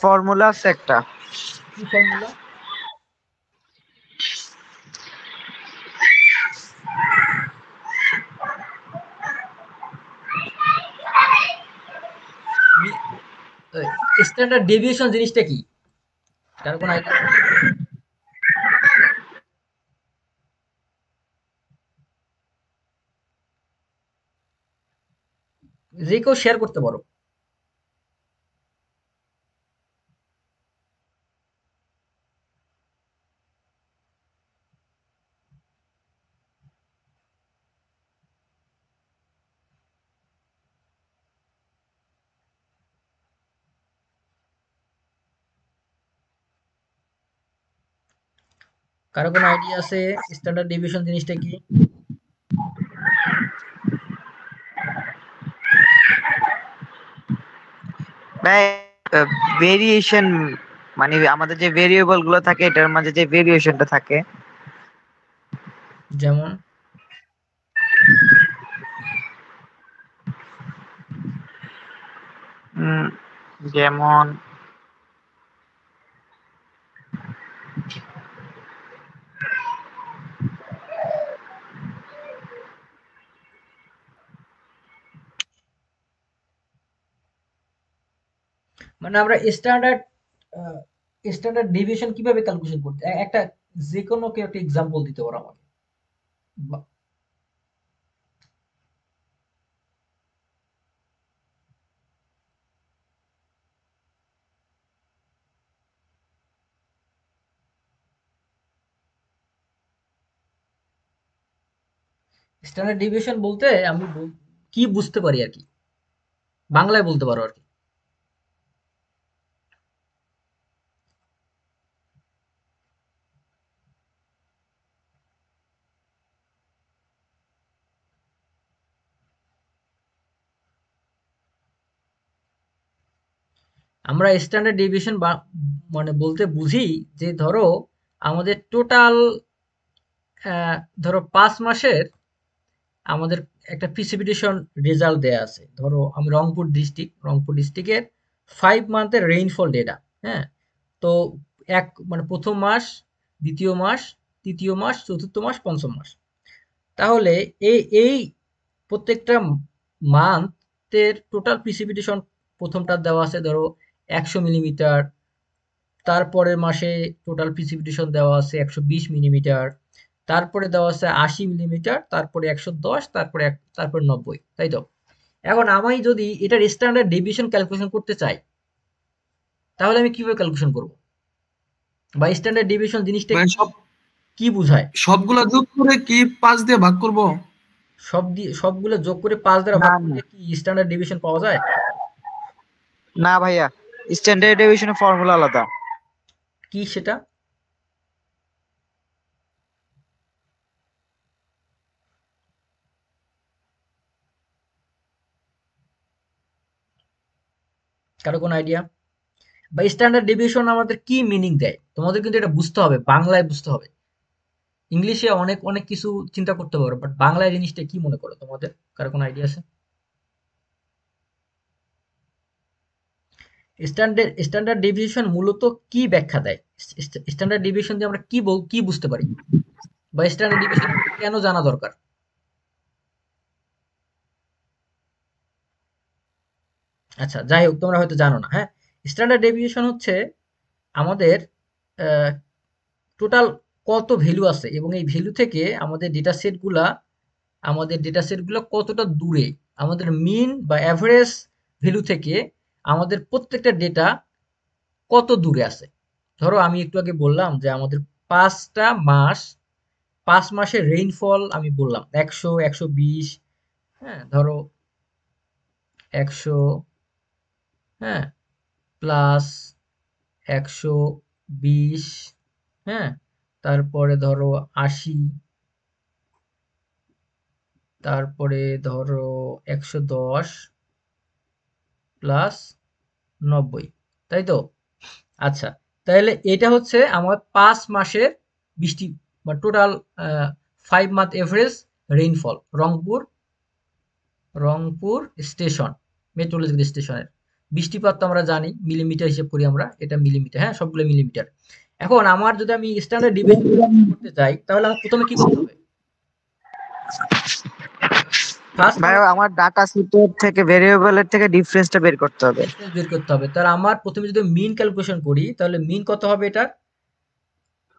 ফর্মুলা আছে একটা। কি ফর্মুলা? স্ট্যান্ডার্ড ডেভিয়েশন জিনিসটা কি? কার কোন আইডিয়া? যে কেউ শেয়ার করতে পারো। কারো কোনো আইডিয়া আছে স্ট্যান্ডার্ড ডেভিয়েশন জিনিসটা কি? ভেরিয়েশন মানে আমাদের যে ভেরিয়েবল গুলো থাকে এটার মাঝে যে ভেরিয়েশনটা থাকে। যেমন যেমন মানে আমরা স্ট্যান্ডার্ড ডেভিয়েশন কিভাবে ক্যালকুলেশন করতে, একটা যে কোনো কেউ একটা এক্সাম্পল দিতে পারো আমাকে। স্ট্যান্ডার্ড ডেভিয়েশন বলতে আমি কি বুঝতে পারি আর কি, বাংলায় বলতে পারো আর কি। আমরা স্ট্যান্ডার্ড ডেভিয়েশন মানে বলতে বুঝি যে ধরো আমাদের টোটাল ধরো 5 মাসের আমাদের একটা প্রিসিপিটেশন রেজাল্ট দেয়া আছে। ধরো আমি রংপুর ডিস্ট্রিক্টের 5 মান্থের রেইনফল ডেটা, হ্যাঁ, তো মানে প্রথম মাস, দ্বিতীয় মাস, তৃতীয় মাস, চতুর্থ মাস, পঞ্চম মাস। তাহলে এই প্রত্যেকটা মান্থের টোটাল প্রিসিপিটেশন প্রথমটা দেওয়া আছে ধরো 100 মিলিমিটার, তারপরের মাসে টোটাল প্রিসিপিটেশন দেওয়া আছে 120 মিলিমিটার, তারপরে দেওয়া আছে 80 মিলিমিটার, তারপরে 110, তারপরে 90, তাই তো? এখন আমি যদি এটার স্ট্যান্ডার্ড ডেভিয়েশন ক্যালকুলেশন করতে চাই, তাহলে আমি কিভাবে ক্যালকুলেশন করব? বা স্ট্যান্ডার্ড ডেভিয়েশন জিনিসটা মানে কি বোঝায়? সবগুলা যোগ করে কি 5 দিয়ে ভাগ করব? সবগুলো যোগ করে 5 দ্বারা ভাগ করলে কি স্ট্যান্ডার্ড ডেভিয়েশন পাওয়া যায়? না ভাইয়া, স্ট্যান্ডার্ড ডেভিয়েশনের ফর্মুলা আলাদা। কি সেটা? কারো কোনো আইডিয়া? বা স্ট্যান্ডার্ড ডেভিয়েশন আমাদের কি মিনিং দেয়? তোমাদের কিন্তু এটা বুঝতে হবে, বাংলায় বুঝতে হবে। ইংলিশে অনেক অনেক কিছু চিন্তা করতে পারো, বাট বাংলায় জিনিসটা কি মনে করো তোমাদের? কারো কোনো আইডিয়া আছে? স্ট্যান্ডার্ড ডেভিয়েশন মূলত কি ব্যাখ্যা দেয়? স্ট্যান্ডার্ড ডেভিয়েশন দিয়ে আমরা কি বুঝতে পারি, বা স্ট্যান্ডার্ড ডেভিয়েশন কেন জানা দরকার? আচ্ছা, যাই হোক, তোমরা হয়তো জানো না। হ্যাঁ, স্ট্যান্ডার্ড ডেভিয়েশন হচ্ছে আমাদের টোটাল কত ভ্যালু আছে, এবং এই ভ্যালু থেকে আমাদের ডেটা সেটগুলো কতটা দূরে, আমাদের মিন বা অ্যাভারেজ ভ্যালু থেকে আমাদের প্রত্যেকটা ডেটা কত দূরে আছে। ধরো আমি একটু আগে বললাম যে আমাদের 5টা মাস, 5 মাসের রেইনফল আমি বললাম 100, 120, হ্যাঁ, ধরো 100, হ্যাঁ, প্লাস 120, হ্যাঁ, তারপরে ধরো 80, তারপরে ধরো 110 প্লাস 90, তাই তো? আচ্ছা, তাহলে এটা হচ্ছে আমার 5 মাসের বৃষ্টি, বা total 5 month average rainfall Rangpur station, meteorological স্টেশনের। বৃষ্টিপাত তো আমরা জানি মিলিমিটার হিসেব করি আমরা, এটা মিলিমিটার, হ্যাঁ, সবগুলো মিলিমিটার। এখন আমার যদি আমি স্ট্যান্ডার্ড ডিভিশন করতে চাই, তাহলে আমার প্রথমে কি করতে হবে? ফার্স্ট ভাই আমার ডাটা সেটের থেকে ভেরিয়েবলের থেকে ডিফারেন্সটা বের করতে হবে। ডিফারেন্স বের করতে হবে। তাহলে আমার প্রথমে যদি মিন ক্যালকুলেশন করি, তাহলে মিন কত হবে এটার?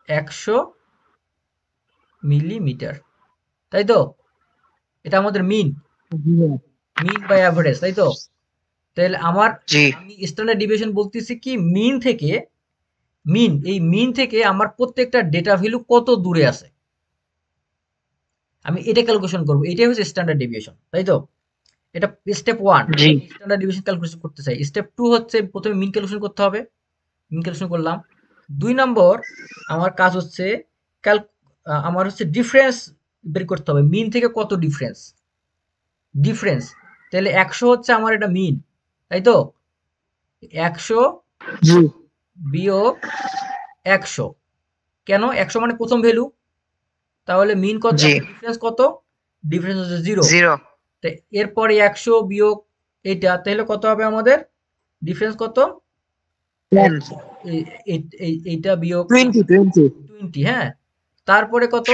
100 মিলিমিটার, তাই তো? এটা আমাদের মিন বা অ্যাভারেজ, তাই তো? তাহলে জি আমি স্ট্যান্ডার্ড ডিভিয়েশন বলতেছি কি, এই মিন থেকে আমার প্রত্যেকটা ডেটা ভ্যালু কত দূরে আছে, আমি এটা ক্যালকুলেশন করব। এটাই হচ্ছে স্ট্যান্ডার্ড ডেভিয়েশন, তাই তো? এটা step 1, G standard deviation calculation করতে চাই। স্টেপ 2 হচ্ছে প্রথমে মিন ক্যালকুলেশন করতে হবে। মিন ক্যালকুলেশন করলাম। 2 নম্বর আমার কাজ হচ্ছে আমার হচ্ছে ডিফারেন্স বের করতে হবে। মিন থেকে কত ডিফারেন্স। তাহলে 100 হচ্ছে আমার এটা মিন, তাই তো? 100 জি বিয়োগ 100, কেন? 100 মানে প্রথম ভ্যালু, তাহলে মিন কত, জি ডিফারেন্স কত? ডিফারেন্স হচ্ছে 0। 0 এরপরে 100 বিয়োগ এটা, তাহলে কত হবে আমাদের ডিফারেন্স? কত? 10 এইটা বিয়োগ 20 20, হ্যাঁ। তারপরে কত?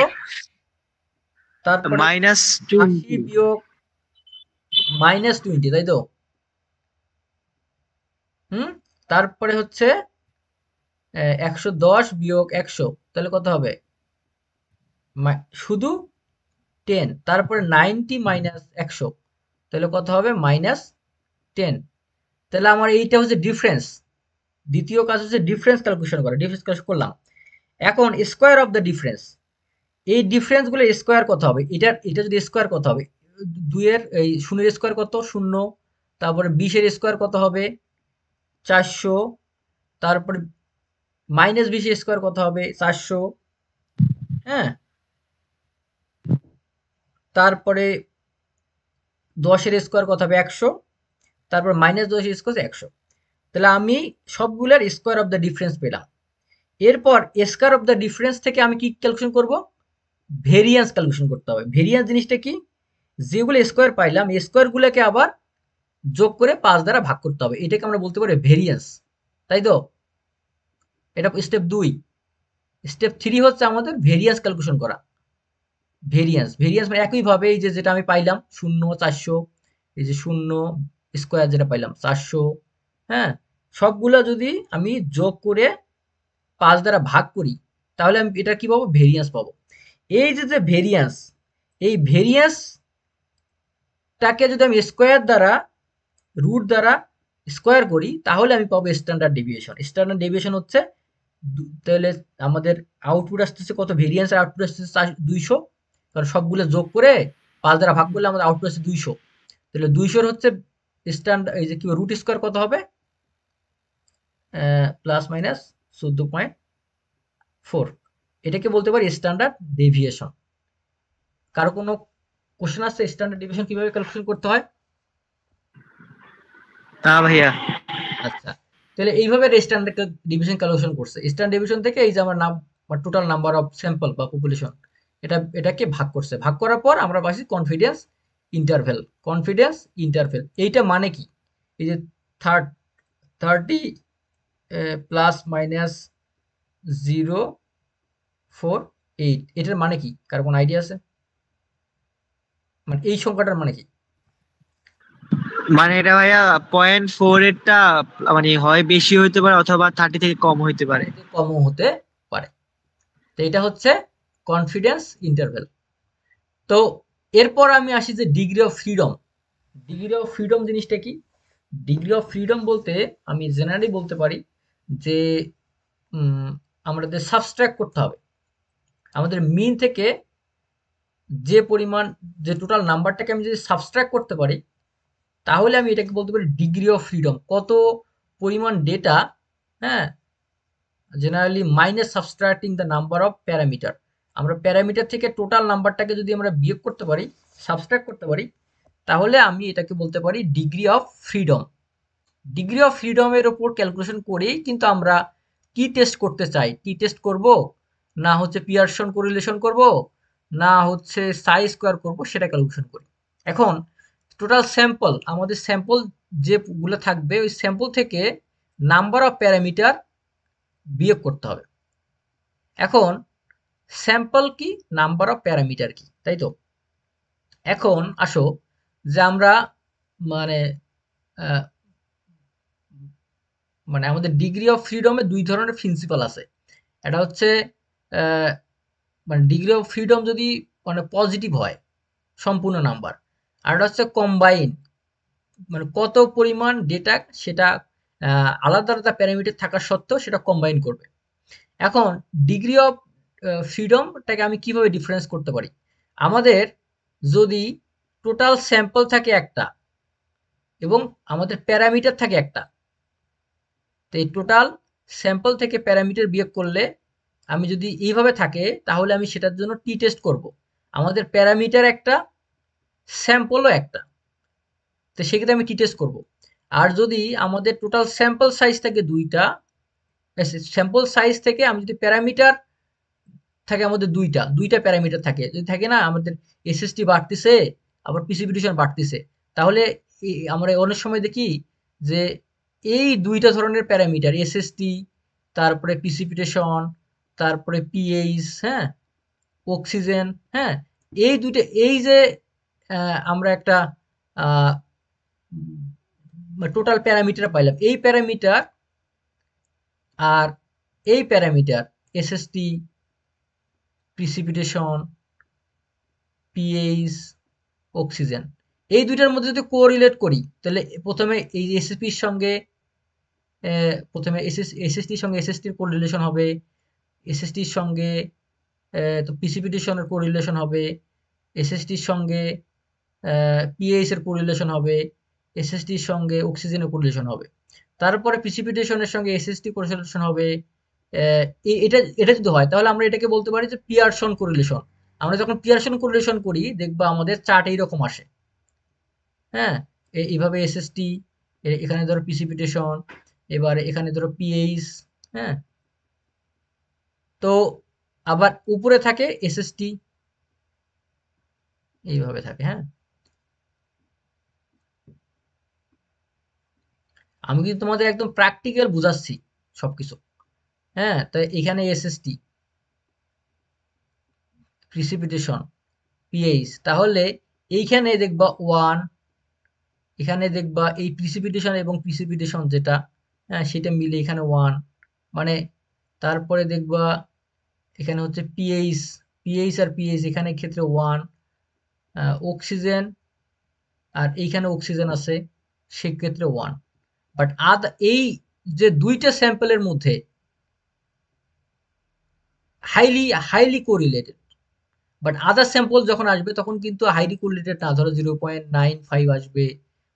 তারপরে মাইনাস 80 বিয়োগ -20, তাই তো? হুম, তারপরে হচ্ছে 110 বিয়োগ 100, তাহলে কত হবে? শুধু 10। তারপরে 90 মাইনাস 100, তাহলে কত হবে? -10। তাহলে আমার এইটা হচ্ছে ডিফারেন্স। দ্বিতীয় কাজ হচ্ছে ডিফারেন্স ক্যালকুলেশন করা। ডিফারেন্স ক্যালকুলেশন করলাম। এখন স্কোয়ার অফ দ্য ডিফারেন্স, এই ডিফারেন্স গুলো স্কোয়ার কত হবে? এটা যদি স্কোয়ার কত হবে? 2 এর এই শূন্যের স্কোয়ার কত? 0। তারপরে 20 এর স্কোয়ার কত হবে? 400। তারপরে -20 এর স্কোয়ার কত হবে? 400, হ্যাঁ। তারপরে 10 এর স্কোয়ার কত হবে? 100। তারপর -10 এর স্কোয়ার 100। তাহলে আমি সবগুলোর স্কোয়ার অফ দ্য ডিফারেন্স পেলাম। এরপর স্কোয়ার অফ দ্য ডিফারেন্স থেকে আমি কি ক্যালকুলেশন করব? ভেরিয়েন্স ক্যালকুলেশন করতে হবে। ভেরিয়েন্স জিনিসটা কি? যেগুলো স্কোয়ার পাইলাম, এই স্কোয়ারগুলোকে আবার যোগ করে 5 দ্বারা ভাগ করতে হবে। এটাকে আমরা বলতে পারি ভেরিয়েন্স, তাই তো? এটা স্টেপ 2। স্টেপ 3 হচ্ছে আমাদের ভেরিয়েন্স ক্যালকুলেশন করা। ভেরিয়েন্স মানে একইভাবে এই যে যেটা আমি পাইলাম 0, 400, এই যে 0 স্কোয়ার যেটা পাইলাম 400, হ্যাঁ, সবগুলা যদি আমি যোগ করে 5 দ্বারা ভাগ করি, তাহলে আমি এটা কি পাবো? ভেরিয়েন্স পাবো। এই যে ভেরিয়েন্স, এই ভেরিয়েন্সটাকে যদি আমি স্কোয়ার দ্বারা, রুট দ্বারা স্কোয়ার করি, তাহলে আমি পাবো স্ট্যান্ডার্ড ডেভিয়েশন। স্ট্যান্ডার্ড ডেভিয়েশন হচ্ছে তাহলে আমাদের আউটপুট আসতেছে কত? ভেরিয়েন্স এর আউটপুট আসতেছে 200, কারণ সবগুলো যোগ করে 5 দ্বারা ভাগ করলে আমাদের আউটপুট আসছে 200। তাহলে 200 হচ্ছে স্ট্যান্ডার্ড, এই যে কি রুট স্কোয়ার কত হবে? প্লাস মাইনাস 14.4, এটাকে বলতে পারি স্ট্যান্ডার্ড ডেভিয়েশন। কারো কোনো কোশ্চেন আছে স্ট্যান্ডার্ড ডেভিয়েশন কিভাবে ক্যালকুলেশন করতে হয়? না ভাইয়া। আচ্ছা, তাহলে এইভাবে স্ট্যান্ডার্ড ডেভিয়েশন ক্যালকুলেশন করছে। স্ট্যান্ডার্ড ডেভিয়েশন থেকে এই যে আমার নাম টোটাল নাম্বার অফ স্যাম্পল বা পপুলেশন, এটাকে ভাগ করছে। ভাগ করার পর আমরা পাচ্ছি কনফিডেন্স ইন্টারভ্যাল। কনফিডেন্স ইন্টারভ্যাল এইটা মানে কি? এই যে 30 প্লাস মাইনাস 0.48, এটার মানে কি? কার কোনো আইডিয়া আছে? মানে এই সংখ্যাটার মানে কি? মানে এটা ভাইয়া 0.4 এরটা মানে হয় বেশি হইতে পারে অথবা 30 থেকে কম হইতে পারে। কমও হতে পারে। তো এটা হচ্ছে কনফিডেন্স ইন্টারভ্যাল। তো এরপর আমি আসি যে degree of freedom. Degree of freedom জিনিসটা কি? ডিগ্রি অফ ফ্রিডম বলতে আমি জেনারেলি বলতে পারি যে আমাদের সাবস্ট্রাক্ট করতে হবে। আমাদের মিন থেকে যে পরিমাণ, যে টোটাল নাম্বারটাকে আমি যদি সাবস্ট্রাক্ট করতে পারি, তাহলে আমি এটাকে বলতে পারি ডিগ্রি অফ ফ্রিডম। কত পরিমাণ ডেটা, হ্যাঁ, generally minus subtracting the number of parameter. আমরা প্যারামিটার থেকে টোটাল নাম্বারটাকে যদি আমরা বিয়োগ করতে পারি, সাবস্ট্রাক্ট করতে পারি, তাহলে আমি এটাকে বলতে পারি degree of freedom. Degree of ফ্রিডমের ওপর ক্যালকুলেশন করেই কিন্তু আমরা কি টেস্ট করতে চাই, টি টেস্ট করব, না হচ্ছে পিয়ারসন কোরিলেশন করব, না হচ্ছে সাই স্কোয়ার করব, সেটা ক্যালকুলেশন করি। এখন টোটাল স্যাম্পল, আমাদের স্যাম্পল যেগুলো থাকবে ওই স্যাম্পল থেকে নাম্বার অফ প্যারামিটার বিয়োগ করতে হবে। এখন স্যাম্পল কি, নাম্বার অফ প্যারামিটার কি, তাই তো? এখন আসো যে আমরা মানে আহ, মানে আমাদের ডিগ্রি অফ ফ্রিডমে দুই ধরনের প্রিন্সিপাল আছে। এটা হচ্ছে আহ, মানে ডিগ্রি অফ ফ্রিডম যদি মানে পজিটিভ হয়, সম্পূর্ণ নাম্বার, আর এটা হচ্ছে কম্বাইন, মানে কত পরিমাণ ডেটা সেটা আলাদা আলাদা প্যারামিটার থাকা সত্ত্বেও সেটা কম্বাইন করবে। এখন ডিগ্রি অফ ফ্রিডমটাকে আমি কিভাবে ডিফারেন্স করতে পারি? আমাদের যদি টোটাল স্যাম্পল থাকে একটা এবং আমাদের প্যারামিটার থাকে একটা, তো এই টোটাল স্যাম্পল থেকে প্যারামিটার বিয়োগ করলে আমি যদি এইভাবে থাকে, তাহলে আমি সেটার জন্য টি টেস্ট করব। আমাদের প্যারামিটার একটা, স্যাম্পলও একটা, তো সেক্ষেত্রে আমি টি টেস্ট করব। আর যদি আমাদের টোটাল স্যাম্পল সাইজ থাকে দুইটা, স্যাম্পল সাইজ থেকে আমি যদি প্যারামিটার থাকে আমাদের দুইটা দুইটা প্যারামিটার থাকে, যদি থাকে না আমাদের এসএসটি বাড়তেছে আবার প্রিসিপিটেশন বাড়তেছে, তাহলে আমরা অনেক সময় দেখি যে এই দুইটা ধরনের প্যারামিটার এসএসটি, তারপরে প্রিসিপিটেশন, তারপরে পিএইচ, হ্যাঁ, অক্সিজেন, হ্যাঁ, এই দুইটা, এই যে আমরা একটা টোটাল প্যারামিটার পাইলাম, এই প্যারামিটার আর এই parameter SST, precipitation, pH, oxygen, এই দুইটার মধ্যে যদি কোরিলেট করি, তাহলে প্রথমে এই এসএসপির সঙ্গে প্রথমে এসএসটির সঙ্গে এসএসটির কোরিলেশন হবে, এসএসটির সঙ্গে তো প্রিসিপিটেশনের কোরিলেশন হবে, এসএসটির সঙ্গে পিএইচ এর কোরিলেশন হবে, এসএসটির সঙ্গে অক্সিজেনের কোরিলেশন হবে, তারপরে প্রিসিপিটেশনের সঙ্গে এসএসটি কোরিলেশন হবে। এটা এটা যদি হয় তাহলে আমরা এটাকে বলতে পারি যে পিয়ারসন কোরিলেশন। আমরা যখন পিয়ারসন কোরিলেশন করি দেখবা আমাদের চার্ট এইরকম আসে, হ্যাঁ, এইভাবে এসএসটি, এখানে ধরো প্রিসিপিটেশন, এবারে এখানে ধরো পিএইচ, হ্যাঁ, তো আবার উপরে থাকে এসএসটি, এইভাবে থাকে, হ্যাঁ। আমি কিন্তু তোমাদের একদম প্র্যাকটিক্যাল বুঝাচ্ছি সবকিছু, হ্যাঁ। তো এখানে এসএসটি, প্রিসিপিটেশন, পিএইচ, তাহলে এইখানে দেখবা 1, এখানে দেখবা এই প্রিসিপিটেশন এবং প্রিসিপিটেশন যেটা, হ্যাঁ, সেটা মিলে এখানে 1, মানে তারপরে দেখবা এখানে হচ্ছে পিএইচ, পিএইচ আর পিএইচ এখানে ক্ষেত্রে 1, অক্সিজেন আর এইখানে অক্সিজেন আছে সেক্ষেত্রে 1। বাট এই যে দুইটা স্যাম্পলের মধ্যে highly highly correlated, but other sample যখন আসবে তখন কিন্তু হাইলি কোরিলেটেড না, ধরো 0.95 আসবে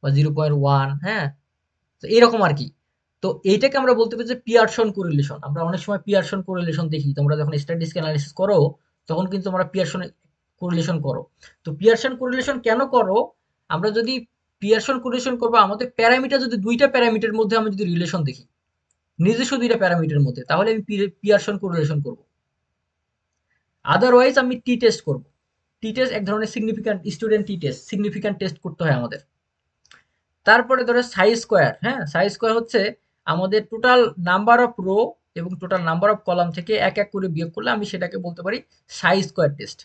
বা 0.1, হ্যাঁ, তো এরকম আর কি। তো এইটাকে আমরা বলতে পারি যে পিয়ারসন কোরিলেশন। আমরা অনেক সময় পিয়ারসন কোরিলেশন দেখি। তোমরা যখন স্ট্যাটিস্টিক্যাল অ্যানালিসিস করো তখন কিন্তু তোমরা পিয়ারসন কোরিলেশন করো। তো পিয়ারসন কোরিলেশন কেন করো? আমরা যদি পিয়ারসন কোরিলেশন করবো, আমাদের প্যারামিটার যদি দুইটা প্যারামিটারের মধ্যে আমি যদি রিলেশন দেখি, নিজস্ব দুইটা প্যারামিটারের মধ্যে, তাহলে আমি পিয়ারসন কোরিলেশন করব। আদারওয়াইজ আমি টি টেস্ট করব। টি টেস্ট এক ধরনের সিগনিফিক্যান্ট স্টুডেন্ট টি টেস্ট, সিগনিফিক্যান্ট টেস্ট করতে হয় আমাদের। তারপরে ধরো সাই স্কোয়ার। হ্যাঁ, সাই স্কোয়ার হচ্ছে আমাদের টোটাল নাম্বার অফ রো এবং টোটাল নাম্বার অফ কলাম থেকে এক এক করে বিয়োগ করলে আমি সেটাকে বলতে পারি সাই স্কোয়ার টেস্ট।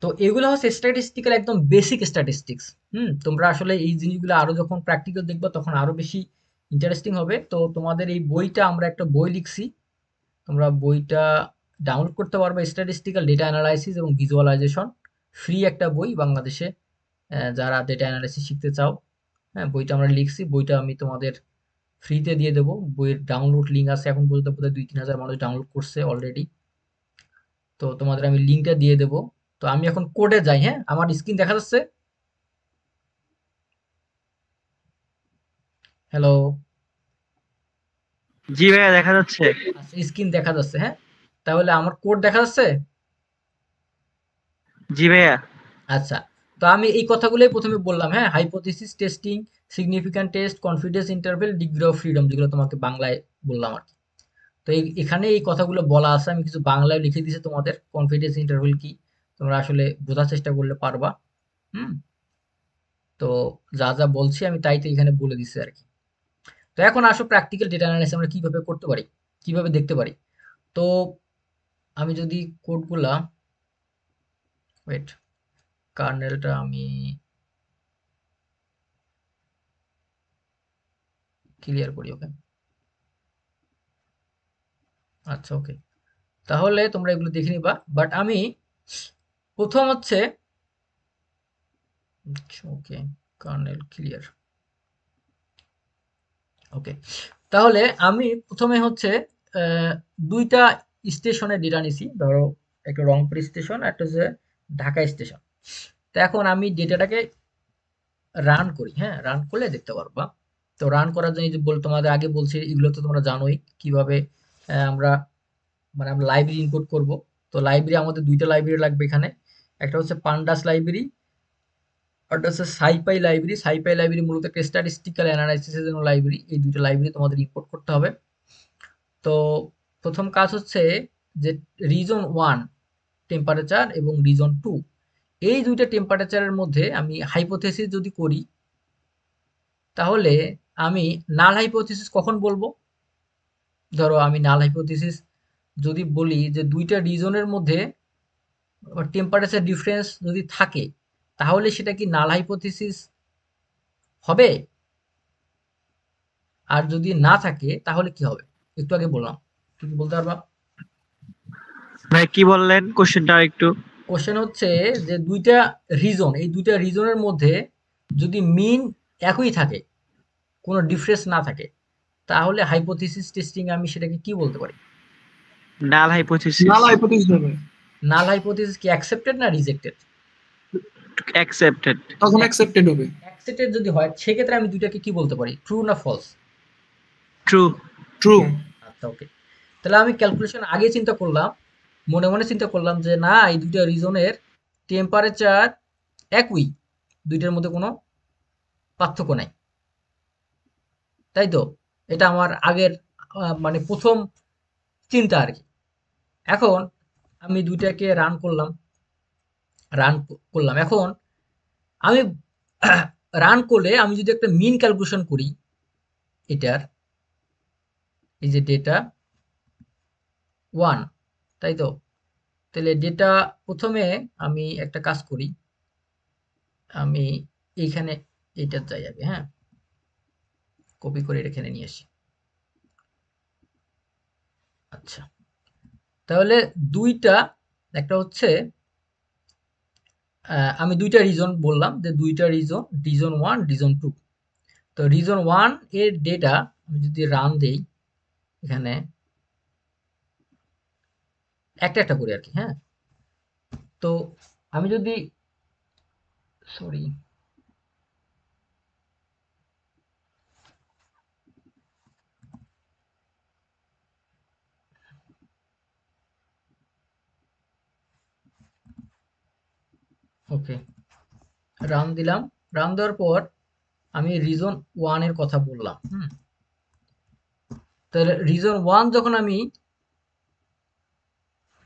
তো এগুলো হচ্ছে স্ট্যাটিস্টিক্যাল একদম বেসিক স্ট্যাটিস্টিক্স। তোমরা আসলে এই জিনিসগুলো আরো যখন প্র্যাকটিক্যাল দেখবা তখন আরো বেশি ইন্টারেস্টিং হবে। তো তোমাদের এই বইটা, আমরা একটা বই লিখছি, তোমরা বইটা ডাউনলোড করতে পারবে, স্ট্যাটিস্টিক্যাল ডেটা অ্যানালাইসিস এবং ভিজুয়ালাইজেশন। ফ্রি একটা বই বাংলাদেশে, যারা ডেটা অ্যানালাইসিস শিখতে চাও। হ্যাঁ, বইটা আমরা লিখছি, বইটা আমি তোমাদের ফ্রিতে দিয়ে দেবো। বইয়ের ডাউনলোড লিঙ্ক আছে, এখন পর্যন্ত বোধহয় 2-3 হাজার মানুষ ডাউনলোড করছে অলরেডি। তো তোমাদের আমি লিঙ্কটা দিয়ে দেবো। তো আমি এখন কোডে যাই। হ্যাঁ, আমার স্ক্রিন দেখা যাচ্ছে? হ্যালো? জি ভাইয়া দেখা যাচ্ছে। আচ্ছা, স্ক্রিন দেখা যাচ্ছে। হ্যাঁ, তাহলে আমার কোড দেখা যাচ্ছে? জি ভাইয়া। আচ্ছা, তো আমি এই কথাগুলোই প্রথমে বললাম। হ্যাঁ, hypothesis testing, significant test, confidence interval, degree of freedom, যেগুলো তোমাকে বাংলায় বললাম আর কি। তো এখানে এই কথাগুলো বলা আছে, আমি কিছু বাংলায় লিখে দিয়েছি তোমাদের। কনফিডেন্স ইন্টারভ্যাল কি তোমরা আসলে বোঝার চেষ্টা করলে পারবা। হুম তো যা যা বলছি আমি তাই তো এখানে বলে দিচ্ছি আর কি। তো এখন আসো প্র্যাকটিক্যাল ডেটা অ্যানালাইসিস আমরা কিভাবে করতে পারি, কিভাবে দেখতে পারি। তো আমি যদি কোডগুলা, ওয়েট, কার্নেলটা আমি ক্লিয়ার করি। ওকে, আচ্ছা, ওকে। তাহলে তোমরা এগুলো দেখে নিবা, বাট আমি প্রথম হচ্ছে, ওকে, কার্নেল ক্লিয়ার, ওকে। তাহলে আমি প্রথমে হচ্ছে আহ, দুইটা স্টেশনের ডেটা নিছি। ধরো একটা রংপুর স্টেশন, একটা হচ্ছে ঢাকা স্টেশন। তো এখন আমি ডেটাটাকে রান করি। হ্যাঁ, রান করলে দেখতে পারবা। তো রান করার জন্য এই যে তোমাদের আগে বলছি, এগুলো তো তোমরা জানোই কিভাবে আমরা, মানে আমরা লাইব্রেরি ইনপুট করব। তো লাইব্রেরি আমাদের দুইটা লাইব্রেরি লাগবে এখানে। একটা হচ্ছে পান্ডাস লাইব্রেরি, ওটা হচ্ছে সাইপাই লাইব্রেরি। সাইপাই লাইব্রেরি মূলত একটা স্ট্যাটিস্টিক্যাল অ্যানালাইসিসের জন্য লাইব্রেরি। এই দুইটা লাইব্রেরি তোমাদের ইম্পোর্ট করতে হবে। তো প্রথম কাজ হচ্ছে যে রিজন 1 টেম্পারেচার এবং রিজন 2, এই দুইটা টেম্পারেচারের মধ্যে আমি হাইপোথেসিস যদি করি, তাহলে আমি নাল হাইপোথিসিস কখন বলবো? ধরো আমি নাল হাইপোথিসিস যদি বলি যে দুইটা রিজনের মধ্যে টেম্পারেচার ডিফারেন্স যদি থাকে, তাহলে সেটা কি নাল হাইপোথিসিস হবে? আর যদি না থাকে তাহলে কি হবে? একটু আগে বললাম, তুমি কি বলতে পারবা? ভাই কি বললেন কোশ্চেনটা একটু? কোশ্চেন হচ্ছে যে দুইটা রিজন, এই দুইটা রিজনের মধ্যে যদি মিন একই থাকে, কোনো ডিফারেন্স না থাকে, তাহলে হাইপোথিসিস টেস্টিং আমি সেটাকে কি বলতে পারি? নাল হাইপোথিসিস। নাল হাইপোথিসিস হবে, নাল হাইপোথিসিস কি অ্যাকসেপ্টেড না রিজেক্টেড? অ্যাকসেপ্টেড। তখন অ্যাকসেপ্টেড হবে। অ্যাকসেপ্টেড যদি হয় সেক্ষেত্রে আমি দুইটাকে কি বলতে পারি, ট্রু না ফলস? ট্রু। ট্রু। আচ্ছা, ওকে। তাহলে আমি ক্যালকুলেশন আগে চিন্তা করলাম, মনে মনে চিন্তা করলাম যে না, এই দুইটা রিজনের টেম্পারেচার একই, দুইটার মধ্যে কোনো পার্থক্য নাই, তাই তো? এটা আমার আগের মানে প্রথম চিন্তা আর কি। এখন আমি দুইটাকে রান করলাম, এখন আমি রান করলে আমি যদি একটা মিন ক্যালকুলেশন করি এটার, এই যে ডেটা 1, তাই তো? তাহলে ডেটা প্রথমে আমি একটা কাজ করি, আমি এইখানে এইটার যাই আগে। হ্যাঁ, কপি করে এটা এখানে নিয়ে আসি। আচ্ছা, তাহলে দুইটা, একটা হচ্ছে আমি দুইটা রিজন বললাম, যে দুইটা রিজন, রিজন 1, রিজন 2। তো রিজন 1 এর ডেটা আমি যদি রান দেই এখানে, একটা একটা করে আর কি। হ্যাঁ, তো আমি যদি, সরি, ওকে, রান দিলাম। রান দেওয়ার পর আমি রিজন 1 এর কথা বললাম। তাহলে রিজন 1 যখন আমি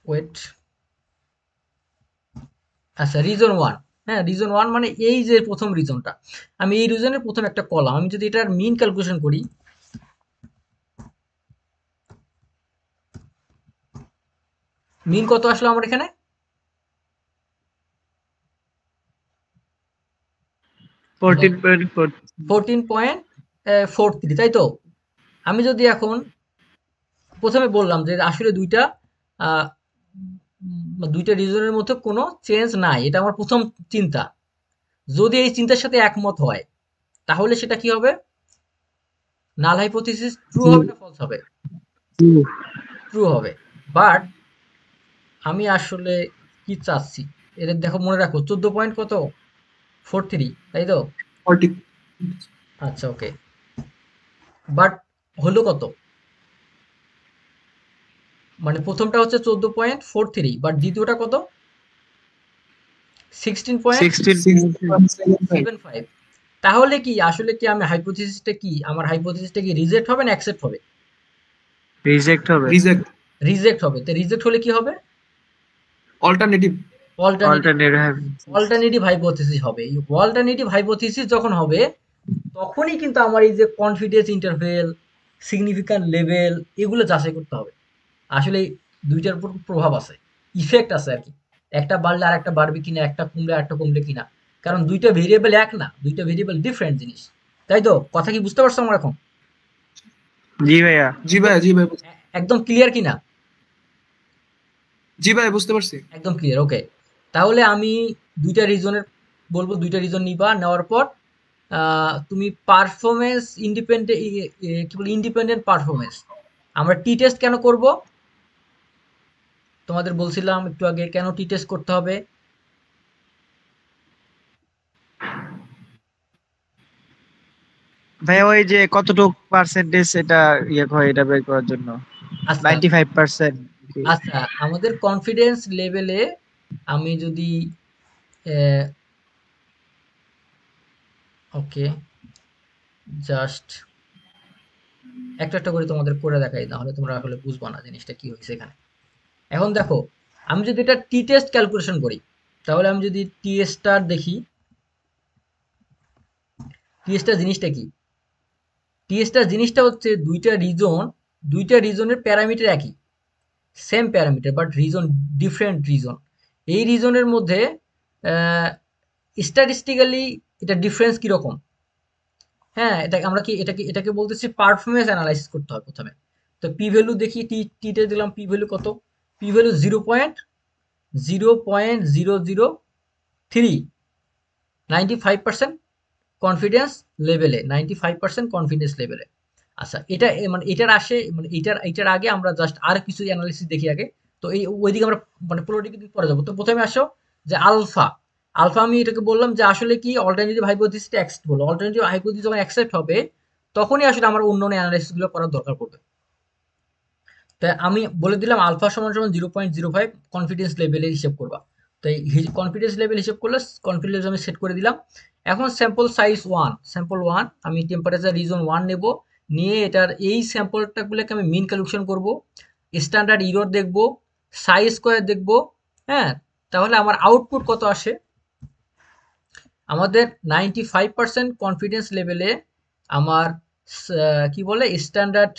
ওয়েট আচ্ছা রিজন 1, হ্যাঁ রিজন 1 মানে এই যে প্রথম রিজনটা, আমি এই রিজনের প্রথম একটা কলাম, আমি যদি এটার মিন ক্যালকুলেশন করি, মিন কত আসলো আমার এখানে? 14.4 14.43, তাই তো? আমি যদি এখন প্রথমে বললাম যে আসলে দুইটা রিজনের মধ্যে কোনো চেঞ্জ নাই, এটা আমার প্রথম চিন্তা। যদি এই চিন্তার সাথে একমত হয় তাহলে সেটা কি হবে? নাল হাইপোথিসিস ট্রু হবে না ফলস হবে? ট্রু হবে। বাট আমি আসলে কি চাচ্ছি, এটা দেখো মনে রাখো 14 পয়েন্ট কত 43, তাই তো? 40 আচ্ছা ওকে, বাট হলো কত? মানে প্রথমটা হচ্ছে 14.43, বাট দ্বিতীয়টা কত? 16.75। 16. তাহলে কি আসলে কি আমি আমার হাইপোথিসিসটা কি রিজেক্ট হবে না অ্যাকসেপ্ট হবে? রিজেক্ট হবে। রিজেক্ট রিজেক্ট হবে। তো রিজেক্ট হলে কি হবে? Alternative alternative alternative alternative hypothesis হবে। এই অল্টারনেটিভ হাইপোথিসিস যখন হবে তখনই কিন্তু আমার এই যে কনফিডেন্স ইন্টারভেল, সিগনিফিক্যান্ট লেভেল এগুলো যাচাই করতে হবে। আসলে এই দুইটার উপর প্রভাব আছে, ইফেক্ট আছে আর কি। একটা বাড়লে আরেকটা বাড়বে কিনা, একটা কমলে আরেকটা কমলে কিনা। কারণ দুইটা ভেরিয়েবল এক না, দুইটা ভেরিয়েবল ডিফারেন্ট জিনিস। তাই তো? কথা কি বুঝতে পারছো আমার এখন? জি ভাইয়া। জি ভাই জি ভাই একদম ক্লিয়ার কিনা? জি ভাই বুঝতে পারছি। একদম ক্লিয়ার, ওকে। তাহলে আমি দুইটা রিজনের বলবো, দুইটা রিজন নিবা, নেওয়ার পর তুমি পারফরমেন্স ইন্ডিপেন্ডেন্ট, কি বলে ইন্ডিপেন্ডেন্ট পারফরমেন্স, আমরা টি টেস্ট কেন করব? তোমাদের বলছিলাম একটু আগে কেন টি টেস্ট করতে হবে। ভাইয়া ওই যে কতটুক পার্সেন্টেজ এটা ইয়ে হয় এটা বের করার জন্য। আচ্ছা 95%. আচ্ছা, আমাদের কনফিডেন্স লেভেলে আমি যদি ওকে জাস্ট একটা একটা করে তোমাদের করে দেখাই, নাহলে তোমরা আসলে বুঝবা না জিনিসটা কি হয়েছে এখানে। এখন দেখো, আমি যদি এটা টি টেস্ট ক্যালকুলেশন করি, তাহলে আমি যদি টি স্টার দেখি, টি স্টার জিনিসটা কি? টি স্টার জিনিসটা হচ্ছে দুইটা রিজনের প্যারামিটার একই, same parameter, but reason different reason. এই রিজনের মধ্যে স্ট্যাটিস্টিক্যালি এটা ডিফারেন্স কিরকম? হ্যাঁ, এটাকে বলতেছি পারফরমেন্স অ্যানালাইসিস করতে হয় প্রথমে। তো পি ভ্যালু দেখি, টিতে দিলাম পি ভ্যালু কত? পি ভ্যালু 0.003, 95% কনফিডেন্স লেভেলে, 95% কনফিডেন্স লেভেলে। আচ্ছা, এটা মানে এটার আগে আমরা জাস্ট আর কিছু অ্যানালিসিস দেখি আগে। তো ওইদিকে আমরা মানে পুরোটিকে পরে যাবো। তো প্রথমে আসো যে আলফা। আলফা আমি এটাকে বললাম যে আসলে কি অল্টারনেটিভ হাইপোথিসিসটা অ্যাকসেপ্ট হলো। অল্টারনেটিভ হাইপোথিসিস যখন অ্যাকসেপ্ট হবে তখনই আসলে আমার অন্যান্য অ্যানালাইসিস গুলো করার দরকার পড়বে। তাই আমি বলে দিলাম আলফা সমান সমান 0.05 কনফিডেন্স লেভেলের হিসেব করবা। তো এই কনফিডেন্স লেভেল হিসেব করলে কনফিডেন্স আমি সেট করে দিলাম। এখন স্যাম্পল সাইজ 1, স্যাম্পল 1 আমি টেম্পারেচার রিজন 1 নেব, নিয়ে এটার এই স্যাম্পলটাগুলোকে আমি মিন ক্যালকুলেশন করব, স্ট্যান্ডার্ড ইরর দেখব, সাই স্কোয়ার দেখব। হ্যাঁ, তাহলে আমার আউটপুট কত আসে? আমাদের 95% কনফিডেন্স লেভেলে আমার কি বলে স্ট্যান্ডার্ড,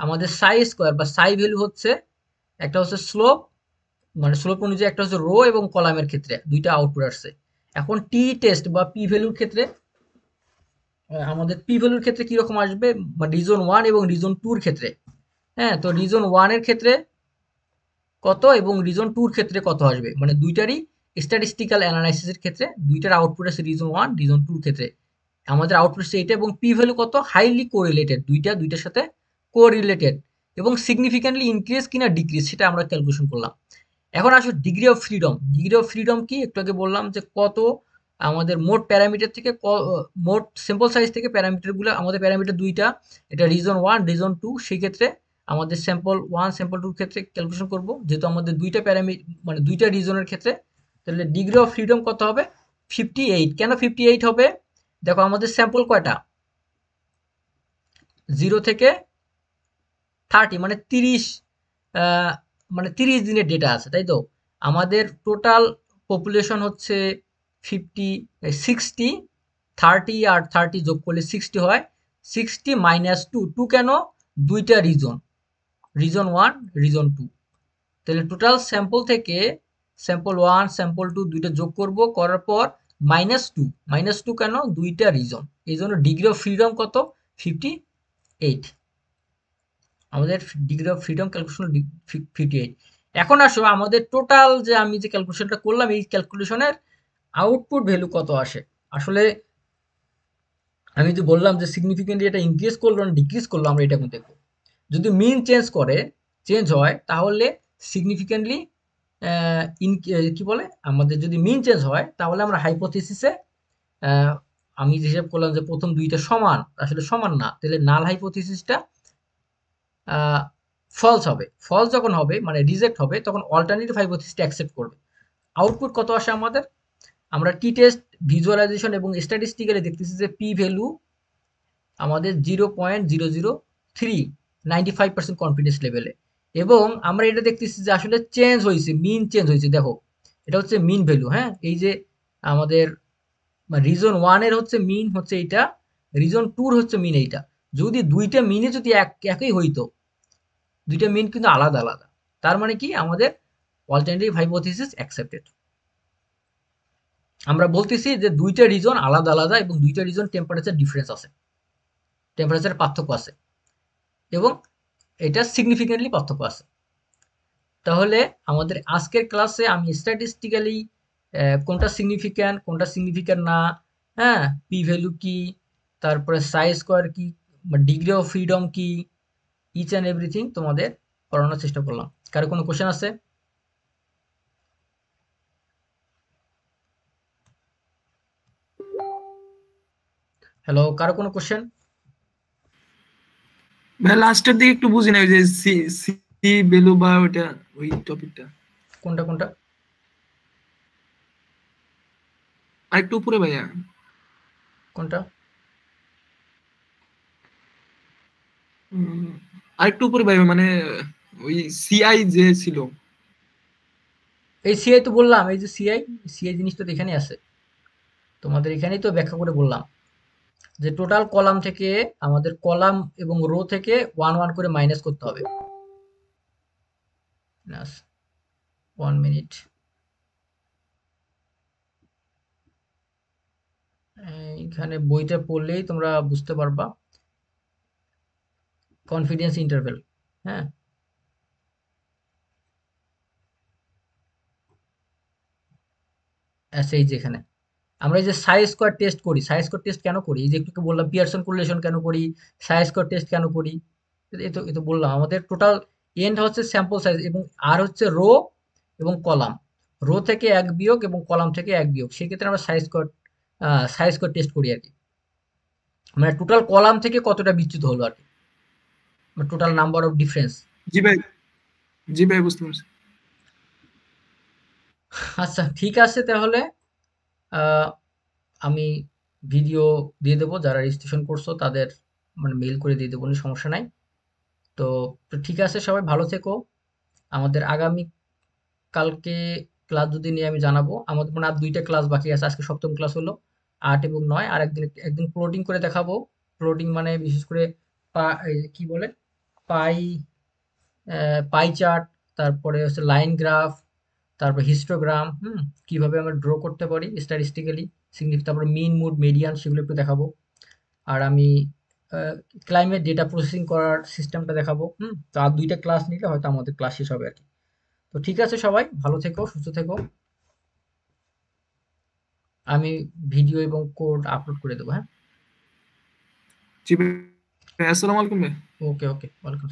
আমাদের সাই স্কোয়ার বা সাই ভ্যালু হচ্ছে, একটা হচ্ছে স্লোপ, মানে স্লোপ অনুযায়ী একটা হচ্ছে রো এবং কলামের ক্ষেত্রে দুইটা আউটপুট আসছে। এখন টি টেস্ট বা পি ভ্যালুর ক্ষেত্রে আমাদের পি ভ্যালুর ক্ষেত্রে কিরকম আসবে, বা রিজন 1 এবং রিজন 2 এর ক্ষেত্রে। হ্যাঁ, তো রিজন 1 এর ক্ষেত্রে কত এবং রিজন 2 এর ক্ষেত্রে কত আসবে, মানে দুইটারই স্ট্যাটিস্টিক্যাল অ্যানালাইসিসের ক্ষেত্রে দুইটার আউটপুট আছে রিজন 1 রিজন 2 এর ক্ষেত্রে। আমাদের আউটপুট হচ্ছে এটা, এবং পি ভ্যালু কত, হাইলি কোরিলেটেড, দুইটার সাথে কোরিলেটেড, এবং সিগনিফিক্যান্টলি ইনক্রিজ কিনা ডিক্রিজ সেটা আমরা ক্যালকুলেশন করলাম। এখন আসো degree of freedom. Degree of freedom কি একটু আগে বললাম যে কত আমাদের মোট প্যারামিটার থেকে মোট স্যাম্পল সাইজ থেকে প্যারামিটারগুলো, আমাদের প্যারামিটার দুইটা, এটা রিজন 1 রিজন 2, সেই ক্ষেত্রে আমাদের স্যাম্পল 1 স্যাম্পল 2 ক্ষেত্রে ক্যালকুলেশন করব, যেহেতু আমাদের দুইটা মানে দুইটা রিজনের ক্ষেত্রে তাহলে ডিগ্রি অফ ফ্রিডম কত হবে? 58। কেন 58 হবে? দেখো আমাদের স্যাম্পল কয়টা? 0 থেকে 30, মানে 30, মানে 30 দিনের ডেটা আছে, তাই তো? আমাদের টোটাল পপুলেশন হচ্ছে 60, 30 আর 30 যোগ করলে 60 হয়। 60 মাইনাস 2 কেন? দুইটা রিজন, রিজন 1, রিজন 2। তাহলে টোটাল স্যাম্পল থেকে স্যাম্পল 1, স্যাম্পল 2 দুইটা যোগ করব, করার পর -2 কেন? দুইটা রিজন। এই জন্য ডিগ্রি অফ ফ্রিডম কত? 58। আমাদের ডিগ্রি অফ ফ্রিডম ক্যালকুলেশন 58। এখন আসো আমাদের টোটাল যে আমি যে ক্যালকুলেশনটা করলাম, এই ক্যালকুলেশনের আউটপুট ভ্যালু কত আসে? আসলে আমি যে বললাম যে সিগনিফিকেন্টলি এটা ইনক্রিজ করলো না ডিক্রিজ করলো, আমরা এটা এখন দেখবো। যদি মিন চেঞ্জ হয় তাহলে সিগনিফিকেন্টলি কি বলে, আমাদের যদি মিন চেঞ্জ হয় তাহলে আমরা হাইপোথিসিসে আমি যে হিসাব করলাম যে প্রথম দুইটা সমান, আসলে সমান না, তাহলে নাল হাইপোথিসিসটা ফলস হবে। ফলস যখন হবে মানে রিজেক্ট হবে, তখন অল্টারনেটিভ হাইপোথিসিসটা অ্যাকসেপ্ট করবে। আউটপুট কত আসে আমাদের? আমরা টি টেস্ট, ভিজুয়ালাইজেশন এবং স্ট্যাটিস্টিক্যালি দেখতেছি যে পি ভ্যালু আমাদের 0.003, 95% কনফিডেন্স লেভেলে। এবং আমরা এটা দেখতেছি যে আসলে চেঞ্জ হয়েছে, মিন চেঞ্জ হয়েছে। দেখো এটা হচ্ছে মিন ভ্যালু, হ্যাঁ? এই যে আমাদের রিজন 1 এর হচ্ছে মিন হচ্ছে এইটা, রিজন 2 এর হচ্ছে মিন এইটা। যদি দুইটা মিনে যদি একই হইতো, দুইটা মিন কিন্তু আলাদা আলাদা, তার মানে কি আমাদের অল্টারনেটিভ হাইপোথিসিস অ্যাকসেপ্টেড। আমরা বলতেছি যে দুইটা রিজন আলাদা আলাদা এবং দুইটা রিজন টেম্পারেচার ডিফারেন্স আছে, টেম্পারেচার পার্থক্য আছে, এবং এটা সিগনিফিকেন্টলি পার্থক্য আছে। তাহলে আমাদের আজকের ক্লাসে আমি স্ট্যাটিস্টিক্যালি কোনটা সিগনিফিক্যান্ট না, হ্যাঁ, পি ভ্যালু কি, তারপরে সাই স্কোয়ার কি, ডিগ্রি অফ ফ্রিডম কি, ইচ অ্যান্ড এভরিথিং তোমাদের পড়ানোর চেষ্টা করলাম। কারো কোনো কোশ্চেন আছে? হ্যালো, কারো কোনো কোশ্চেন? ভাই লাস্টের দিকে একটু বুঝি না, ওই যে সি সি ভ্যালু বা ওইটা, ওই টপিকটা কোনটা? আরেকটু উপরে ভাইয়া। কোনটা? উম, আরেকটু উপরে ভাইয়া, মানে ওই সিআই যে ছিল। এই সিআই তো বললাম, এই যে সিআই জিনিসটা তো এখানেই আছে, তোমাদের এখানেই তো ব্যাখ্যা করে বললাম যে টোটাল কলাম থেকে আমাদের কলাম এবং রো থেকে 1 করে মাইনাস করতে হবে। 1 মিনিট, এখানে বইটা পড়লেই তোমরা বুঝতে পারবা। কনফিডেন্স ইন্টারভেল, হ্যাঁ, এই যে এখানে আমরা এই যে সাই স্কোয়ার টেস্ট করি, সাই স্কোয়ার টেস্ট কেন করি? এই যে একটু বললাম পিয়ারসন কোরিলেশন কেন করি, সাই স্কোয়ার টেস্ট কেন করি, এ তো বললাম। আমাদের টোটাল এন্ড হচ্ছে স্যাম্পল সাইজ এবং আর হচ্ছে রো এবং কলাম। রো থেকে 1 বিয়োগ এবং কলাম থেকে 1 বিয়োগ, সেক্ষেত্রে আমরা সাই স্কোয়ার টেস্ট করি আর কি। মানে টোটাল কলাম থেকে কতটা বিচ্যুত হলো আর কি, টোটাল নাম্বার অফ ডিফারেন্স। জি ভাই, জি ভাই, বুঝতে পারছি। আচ্ছা ঠিক আছে, তাহলে আহ, আমি ভিডিও দিয়ে দেবো, যারা রেজিস্ট্রেশন করছো তাদের মানে মেইল করে দিয়ে দেবো, কোনো সমস্যা নাই। তো তো ঠিক আছে, সবাই ভালো থেকো। আমাদের আগামী কালকে ক্লাস যদি নিয়ে আমি জানাবো। আমাদের মানে আর 2টা ক্লাস বাকি আছে, আজকে 7ম ক্লাস হলো, 8 এবং 9। আর একদিন প্লটিং করে দেখাবো। প্লটিং মানে বিশেষ করে এই যে কি বলে, পাই পাই চার্ট, তারপরে হচ্ছে লাইন গ্রাফ, তারপর হিস্টোগ্রাম, কিভাবে আমরা ড্র করতে পারি স্ট্যাটিস্টিক্যালি, তারপরে মিন, মুড, মিডিয়ান, সেগুলো একটু দেখাবো। আর আমি ক্লাইমেট ডেটা প্রসেসিং করার সিস্টেমটা দেখাবো। তো আর 2টা ক্লাস নিলে হয়তো আমাদের ক্লাস শেষ হবে আর কি। তো ঠিক আছে, সবাই ভালো থেকো, সুস্থ থেকো। আমি ভিডিও এবং কোড আপলোড করে দেবো, হ্যাঁ? জি ভাই, আসসালামু আলাইকুম ভাই। ওকে, ওকে, ওয়েলকাম।